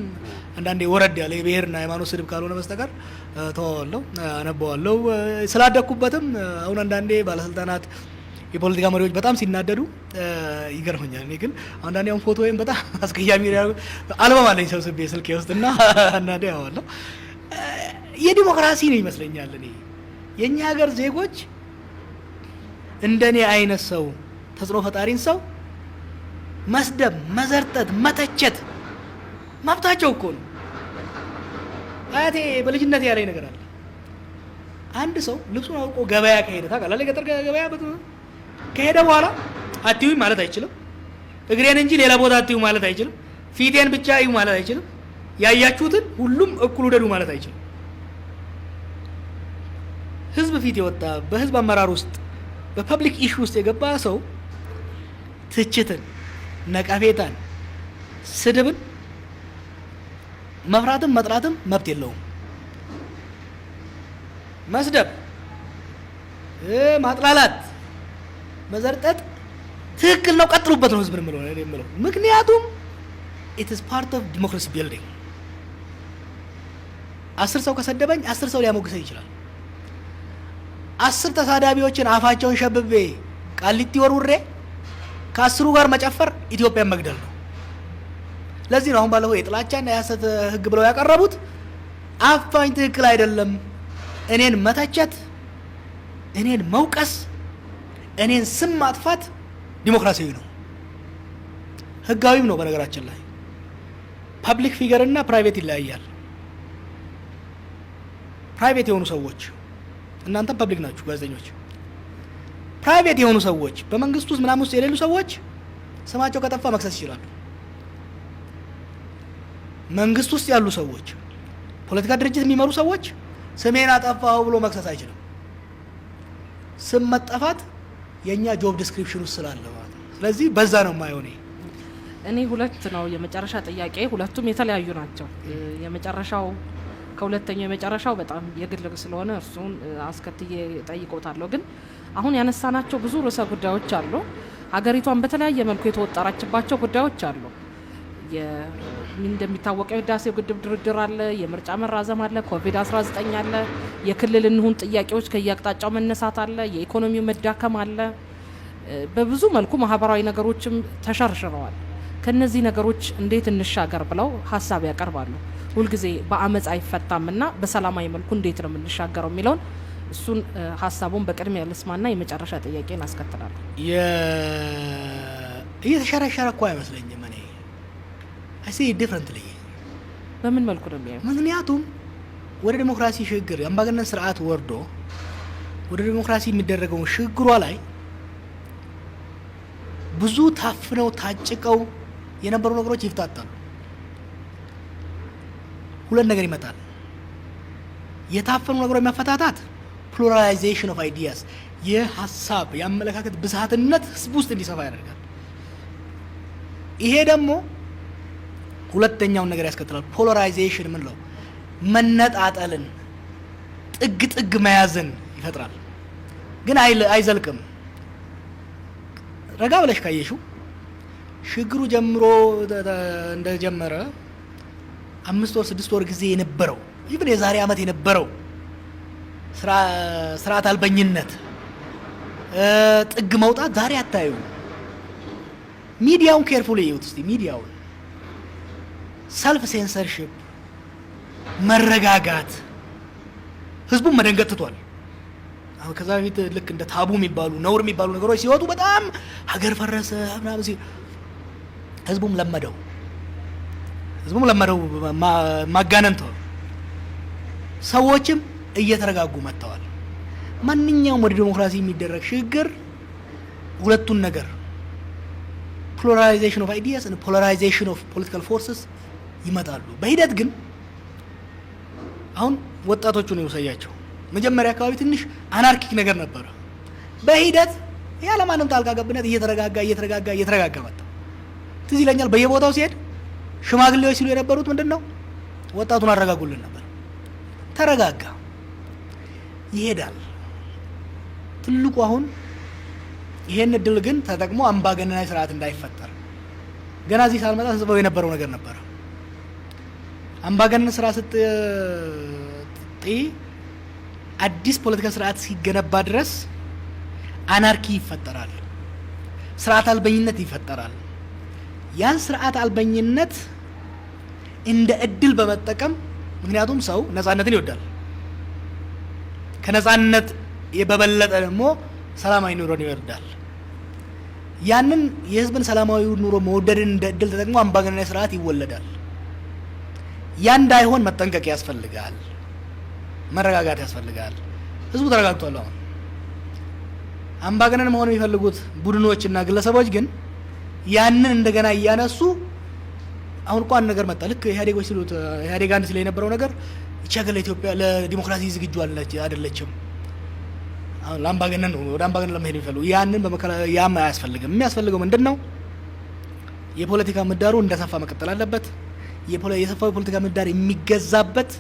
አንዳንዴ ወረድ ያለ የብሔርና ሃይማኖት ስድብ ካልሆነ በስተቀር ተዋዋለሁ፣ አነባዋለሁ። ስላደኩበትም አሁን አንዳንዴ ባለስልጣናት የፖለቲካ መሪዎች በጣም ሲናደዱ ይገርመኛል። እኔ ግን አንዳንዴ አሁን ፎቶ ወይም በጣም አስቀያሚ አልበም አለኝ ሰብስቤ ስልኬ ውስጥና አንዳንዴ ያዋለሁ። የዲሞክራሲ ነው ይመስለኛል። እኔ የኛ ሀገር ዜጎች እንደኔ አይነት ሰው ተጽዕኖ ፈጣሪን ሰው መስደብ፣ መዘርጠት፣ መተቸት መብታቸው እኮ ነው። አያቴ በልጅነት ያለኝ ነገር አለ። አንድ ሰው ልብሱን አውቆ ገበያ ከሄደ ታውቃለህ፣ ገጠር ገበያ ከሄደ በኋላ አትዩኝ ማለት አይችልም። እግሬን እንጂ ሌላ ቦታ አትዩ ማለት አይችልም። ፊቴን ብቻ እዩ ማለት አይችልም። ያያችሁትን ሁሉም እኩል ውደዱ ማለት አይችልም። ህዝብ ፊት የወጣ በህዝብ አመራር ውስጥ በፐብሊክ ኢሹ ውስጥ የገባ ሰው ትችትን፣ ነቀፌታን፣ ስድብን መፍራትም መጥላትም መብት የለውም። መስደብ ማጥላላት መዘርጠጥ ትክክል ነው ቀጥሉበት ነው ህዝብ ነው ምክንያቱም it is part of democracy building 10 ሰው ከሰደበኝ 10 ሰው ሊያሞግሰኝ ይችላል 10 ተሳዳቢዎችን አፋቸውን ሸብቤ ቃሊቲ ወርውሬ ከ10ሩ ጋር መጨፈር ኢትዮጵያን መግደል ነው ለዚህ ነው አሁን ባለው የጥላቻና ያሰተ ህግ ብለው ያቀረቡት አፋኝ ትክክል አይደለም እኔን መተቸት እኔን መውቀስ እኔን ስም ማጥፋት ዲሞክራሲያዊ ነው ህጋዊም ነው በነገራችን ላይ ፐብሊክ ፊገር እና ፕራይቬት ይለያያል ፕራይቬት የሆኑ ሰዎች እናንተ ፐብሊክ ናችሁ ጋዜጠኞች ፕራይቬት የሆኑ ሰዎች በመንግስት ውስጥ ምናምን ውስጥ የሌሉ ሰዎች ስማቸው ከጠፋ መክሰስ ይችላሉ መንግስት ውስጥ ያሉ ሰዎች ፖለቲካ ድርጅት የሚመሩ ሰዎች ስሜን አጠፋው ብሎ መክሰስ አይችልም ስም መጠፋት የኛ ጆብ ዲስክሪፕሽን ውስጥ ስላለ ማለት ነው ስለዚህ በዛ ነው ማይሆኔ እኔ ሁለት ነው የመጨረሻ ጥያቄ ሁለቱም የተለያዩ ናቸው የመጨረሻው ከሁለተኛው የመጨረሻው በጣም የግል ስለሆነ እርሱን አስከትዬ ጠይቆታለሁ ግን አሁን ያነሳናቸው ብዙ ርዕሰ ጉዳዮች አሉ ሀገሪቷን በተለያየ መልኩ የተወጠረችባቸው ጉዳዮች አሉ እንደሚታወቀው የህዳሴው ግድብ ድርድር አለ የምርጫ መራዘም አለ ኮቪድ-19 አለ የክልል እንሁን ጥያቄዎች ከያቅጣጫው መነሳት አለ የኢኮኖሚው መዳከም አለ በብዙ መልኩ ማህበራዊ ነገሮችም ተሸርሽረዋል ከነዚህ ነገሮች እንዴት እንሻገር ብለው ሐሳብ ያቀርባሉ ሁልጊዜ በአመጽ አይፈታምና በሰላማዊ መልኩ እንዴት ነው የምንሻገረው የሚለውን እሱን ሐሳቡን በቅድሚያ ልስማና የመጨረሻ ጥያቄን አስከትላለሁ እየተሸረሸረ እኮ አይመስለኝም እኔ I see it differently በምን መልኩ ነው የሚያየው ምክንያቱም ወደ ዲሞክራሲ ሽግግር አምባገነን ስርዓት ወርዶ ወደ ዲሞክራሲ የሚደረገው ሽግግሯ ላይ ብዙ ታፍነው ታጭቀው የነበሩ ነገሮች ይፍታታሉ ሁለት ነገር ይመጣል የታፈኑ ነገሮች መፈታታት ፕሉራላይዜሽን ኦፍ አይዲያስ የሐሳብ የአመለካከት ብዝሃትነት ህዝብ ውስጥ እንዲሰፋ ያደርጋል ይሄ ደግሞ ሁለተኛውን ነገር ያስከትላል ፖላራይዜሽን ምን ነው መነጣጠልን ጥግ ጥግ መያዝን ይፈጥራል ግን አይዘልቅም ረጋ ብለሽ ካየሽው ሽግሩ ጀምሮ እንደጀመረ 5 ወር 6 ወር ጊዜ የነበረው ይብን የዛሬ አመት የነበረው ስርዓት አልበኝነት ጥግ መውጣት ዛሬ አታዩ ሚዲያውን ኬርፉሊ ይዩት እስቲ ሚዲያውን ሰልፍ ሴንሰርሺፕ መረጋጋት ህዝቡን መደንገጥቷል አሁን ከዛ በፊት ልክ እንደ ታቡ የሚባሉ ነውር የሚባሉ ነገሮች ሲወጡ በጣም ሀገር ፈረሰ ምናምን ሲል ህዝቡም ለመደው ማጋነንተው ሰዎችም እየተረጋጉ መጥተዋል ማንኛውም ወደ ዲሞክራሲ የሚደረግ ሽግግር ሁለቱን ነገር ፕሉራላይዜሽን ኦፍ አይዲያስ እና ፖላራይዜሽን ኦፍ ፖለቲካል ፎርስስ ይመጣሉ በሂደት ግን አሁን ወጣቶቹ ነው ያሳያቸው መጀመሪያ አካባቢ ትንሽ አናርኪክ ነገር ነበር በሂደት ያለማንም ጣልቃ ገብነት እየተረጋጋ መጣ ትዝ ይለኛል በየቦታው ሲሄድ ሽማግሌዎች ሲሉ የነበሩት ምንድነው ወጣቱን አረጋጉልን ነበር ተረጋጋ ይሄዳል ትልቁ አሁን ይሄን እድል ግን ተጠቅሞ አምባገነናዊ ስርዓት እንዳይፈጠር ገና እዚህ ሳልመጣ ተጽፈው የነበረው ነገር ነበር አምባገነን ስርዓት አዲስ ፖለቲካ ስርዓት ሲገነባ ድረስ አናርኪ ይፈጠራል ስርዓት አልበኝነት ይፈጠራል ያን ስርዓት አልበኝነት እንደ እድል በመጠቀም ምክንያቱም ሰው ነፃነትን ይወዳል ከነፃነት የበበለጠ ደግሞ ሰላማዊ ኑሮን ይወዳል ያንን የህዝብን ሰላማዊ ኑሮ መወደድን እንደ እድል ተጠቅሞ አምባገነናዊ ስርዓት ይወለዳል ያ እንዳይሆን መጠንቀቅ ያስፈልጋል መረጋጋት ያስፈልጋል ህዝቡ ተረጋግቷል አሁን አምባገነን መሆን የሚፈልጉት ቡድኖችና ግለሰቦች ግን ያንን እንደገና ያነሱ አሁን እንኳን ነገር መጣ ልክ ኢህአዴጎች ሲሉት ኢህአዴግ አንድ ሲል የነበረው ነገር ይቻገለ ኢትዮጵያ ለዲሞክራሲ ዝግጁ አይደለችም አሁን ለአምባገነን ነው ወደ አምባገነን ለመሄድ የሚፈልጉ ያንን ያም አያስፈልግም የሚያስፈልገው ምንድነው የፖለቲካ ምህዳሩ እንደሰፋ መቀጠል አለበት የሰፋው የፖለቲካ ምህዳር የሚገዛበት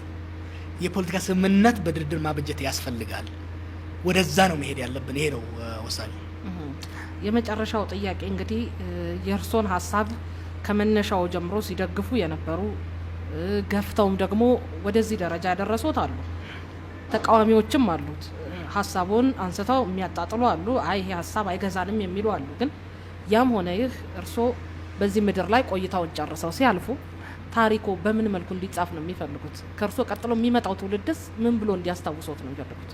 የፖለቲካ ስምምነት በድርድር ማበጀት ያስፈልጋል ወደዛ ነው መሄድ ያለብን። ይሄ ነው ወሳኝ። የመጨረሻው ጥያቄ እንግዲህ የእርሶን ሀሳብ ከመነሻው ጀምሮ ሲደግፉ የነበሩ ገፍተውም ደግሞ ወደዚህ ደረጃ ያደረሱት አሉ፣ ተቃዋሚዎችም አሉት። ሀሳቡን አንስተው የሚያጣጥሉ አሉ፣ አይ ይሄ ሀሳብ አይገዛንም የሚሉ አሉ። ግን ያም ሆነ ይህ እርሶ በዚህ ምድር ላይ ቆይታውን ጨርሰው ሲያልፉ ታሪኮ በምን መልኩ እንዲጻፍ ነው የሚፈልጉት? ከእርሶ ቀጥሎ የሚመጣው ትውልድስ ምን ብሎ እንዲያስታውሶት ነው የሚፈልጉት?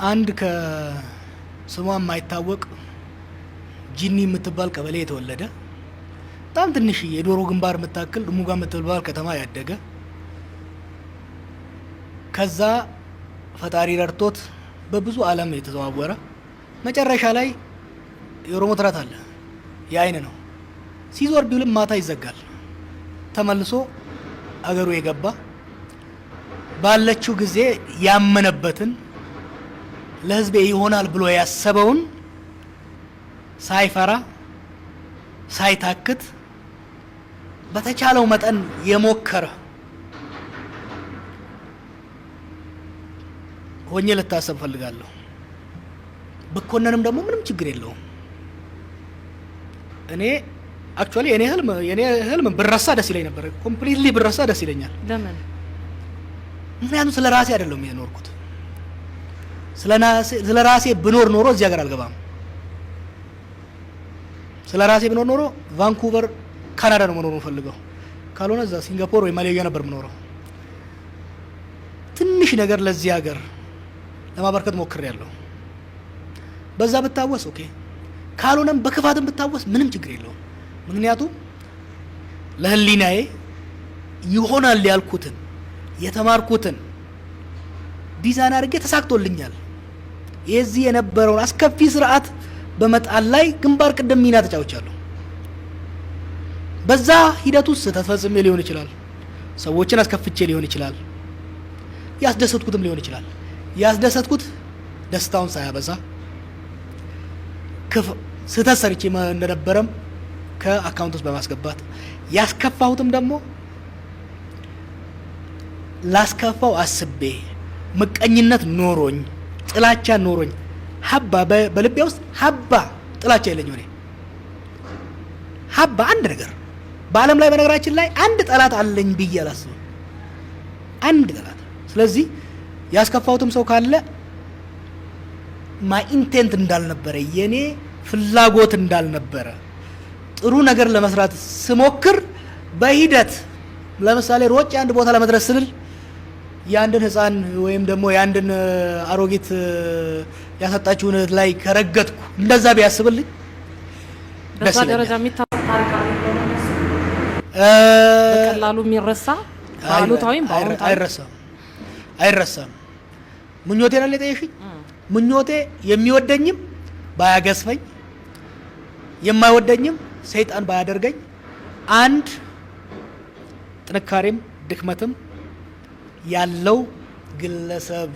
አንድ ከስሟ የማይታወቅ ጂኒ የምትባል ቀበሌ የተወለደ በጣም ትንሽ የዶሮ ግንባር የምታክል ድሙጋ የምትባል ከተማ ያደገ ከዛ ፈጣሪ ረድቶት በብዙ ዓለም የተዘዋወረ መጨረሻ ላይ የኦሮሞ ተረት አለ፣ የአይን ነው ሲዞር ቢውልም ማታ ይዘጋል። ተመልሶ አገሩ የገባ ባለችው ጊዜ ያመነበትን ለህዝቤ ይሆናል ብሎ ያሰበውን ሳይፈራ ሳይታክት በተቻለው መጠን የሞከረ ሆኜ ልታሰብ ፈልጋለሁ። ብኮነንም ደግሞ ምንም ችግር የለውም። እኔ አክቹአሊ የኔ ህልም ብረሳ ደስ ይለኝ ነበር። ኮምፕሊትሊ ብረሳ ደስ ይለኛል። ለምን? ምክንያቱም ስለ ራሴ አይደለም የኖርኩት። ስለ ራሴ ብኖር ኖሮ እዚህ ሀገር አልገባም። ስለ ራሴ ብኖር ኖሮ ቫንኩቨር ካናዳ ነው መኖር ፈልገው፣ ካልሆነ እዛ ሲንጋፖር ወይ ማሌዥያ ነበር የምኖረው። ትንሽ ነገር ለዚህ ሀገር ለማበርከት ሞክሬያለሁ። በዛ ብታወስ ኦኬ፣ ካልሆነም በክፋትም ብታወስ ምንም ችግር የለውም። ምክንያቱም ለህሊናዬ ይሆናል ያልኩትን የተማርኩትን ዲዛይን አድርጌ ተሳክቶልኛል። የዚህ የነበረውን አስከፊ ስርዓት በመጣል ላይ ግንባር ቀደም ሚና ተጫውቻለሁ። በዛ ሂደት ውስጥ ተፈጽሜ ሊሆን ይችላል፣ ሰዎችን አስከፍቼ ሊሆን ይችላል፣ ያስደሰትኩትም ሊሆን ይችላል። ያስደሰትኩት ደስታውን ሳያበዛ ስህተት ሰርቼ እንደነበረም ከአካውንት ውስጥ በማስገባት ያስከፋሁትም ደግሞ ላስከፋው አስቤ ምቀኝነት ኖሮኝ ጥላቻ ኖሮኝ ሀባ በልቤ ውስጥ ሀባ ጥላቻ የለኝ። እኔ ሀባ አንድ ነገር በዓለም ላይ በነገራችን ላይ አንድ ጠላት አለኝ ብዬ አላስብም። አንድ ጠላት። ስለዚህ ያስከፋሁትም ሰው ካለ ማይ ኢንቴንት እንዳልነበረ የኔ ፍላጎት እንዳልነበረ ጥሩ ነገር ለመስራት ስሞክር በሂደት ለምሳሌ ሮጭ አንድ ቦታ ለመድረስ ስል የአንድን ህፃን ወይም ደግሞ የአንድን አሮጊት ያሰጣችውን ላይ ከረገጥኩ እንደዛ ቢያስብልኝ በዛ ደረጃ የሚታወቅ ታሪክ አለ። በቀላሉ የሚረሳ ባሉታዊም አይረሳም። ምኞቴ ነው ለጠየሽኝ። ምኞቴ የሚወደኝም ባያገስፈኝ የማይወደኝም ሰይጣን ባያደርገኝ አንድ ጥንካሬም ድክመትም ያለው ግለሰብ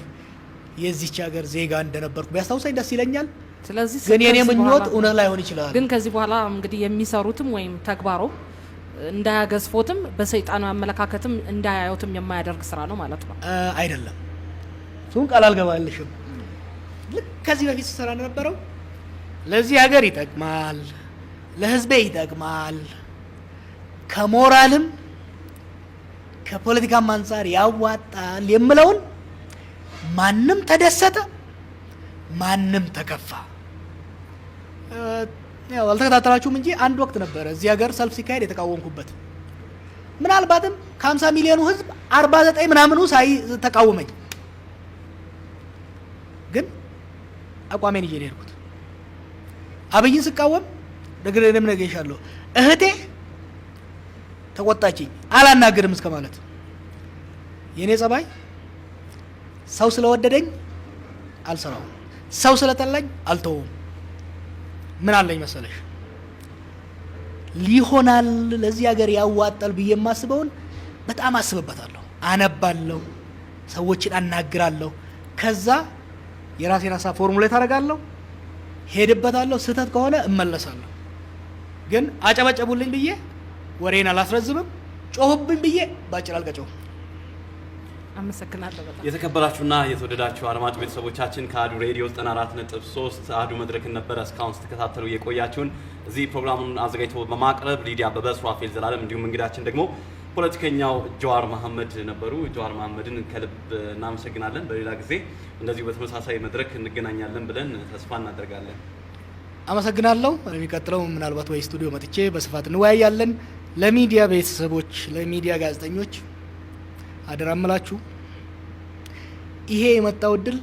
የዚች ሀገር ዜጋ እንደነበርኩ ቢያስታውሰኝ ደስ ይለኛል። ስለዚህ ግን የኔ ምኞት እውነት ላይሆን ይችላል። ግን ከዚህ በኋላ እንግዲህ የሚሰሩትም ወይም ተግባሩ እንዳያገዝፎትም በሰይጣኑ አመለካከትም እንዳያዩትም የማያደርግ ስራ ነው ማለት ነው አይደለም። እሱን ቃል አልገባልሽም። ልክ ከዚህ በፊት ስራ እንደነበረው ለዚህ ሀገር ይጠቅማል፣ ለህዝቤ ይጠቅማል፣ ከሞራልም ከፖለቲካም አንፃር ያዋጣል የምለውን ማንም ተደሰተ ማንም ተከፋ ያው አልተከታተላችሁም እንጂ አንድ ወቅት ነበረ እዚህ ሀገር ሰልፍ ሲካሄድ የተቃወምኩበት። ምናልባትም ከ50 ሚሊዮኑ ህዝብ 49 ምናምኑ ተቃወመኝ። ግን አቋሜን ይዤ ሄድኩት። አብይን ስቃወም ደግረንም ነገይሻለሁ እህቴ ተቆጣችኝ አላናገርም እስከ ማለት። የኔ ጸባይ ሰው ስለወደደኝ አልሰራውም፣ ሰው ስለጠላኝ አልተውም። ምን አለኝ መሰለሽ ሊሆናል ለዚህ ሀገር ያዋጣል ብዬ የማስበውን በጣም አስብበታለሁ፣ አነባለሁ፣ ሰዎችን አናግራለሁ። ከዛ የራሴን ሀሳብ ፎርሙሌት አደርጋለሁ፣ ሄድበታለሁ። ስህተት ከሆነ እመለሳለሁ። ግን አጨበጨቡልኝ ብዬ ወሬን አላስረዝምም፣ ጮሁብኝ ብዬ ባጭር አልቀጨውም። አመሰግናለሁ በጣም የተከበራችሁና የተወደዳችሁ አድማጭ ቤተሰቦቻችን ከአሀዱ ሬዲዮ 94.3 አሀዱ መድረክን ነበረ እስካሁን ስትከታተሉ የቆያችሁን። እዚህ ፕሮግራሙን አዘጋጅቶ በማቅረብ ሊዲያ በበስራፌል ዘላለም እንዲሁም እንግዳችን ደግሞ ፖለቲከኛው ጀዋር መሐመድ ነበሩ። ጀዋር መሐመድን ከልብ እናመሰግናለን። በሌላ ጊዜ እንደዚሁ በተመሳሳይ መድረክ እንገናኛለን ብለን ተስፋ እናደርጋለን። አመሰግናለሁ። የሚቀጥለው ምናልባት ወይ ስቱዲዮ መጥቼ በስፋት እንወያያለን። ለሚዲያ ቤተሰቦች፣ ለሚዲያ ጋዜጠኞች አደራምላችሁ ይሄ የመጣው እድል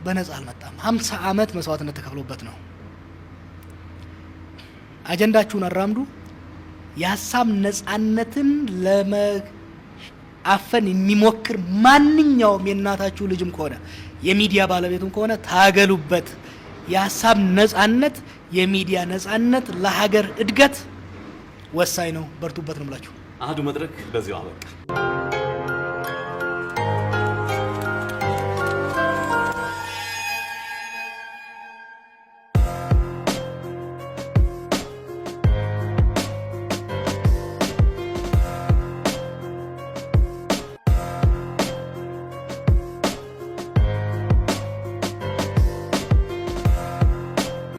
በነፃ አልመጣም። 50 ዓመት መስዋዕትነት ተከፍሎበት ነው። አጀንዳችሁን አራምዱ። የሀሳብ ነፃነትን ለማፈን የሚሞክር ማንኛውም የእናታችሁ ልጅም ከሆነ የሚዲያ ባለቤቱም ከሆነ ታገሉበት። የሀሳብ ነፃነት፣ የሚዲያ ነፃነት ለሀገር እድገት ወሳኝ ነው። በርቱበት ነው ብላችሁ አሀዱ መድረክ በዚሁ አበቃ።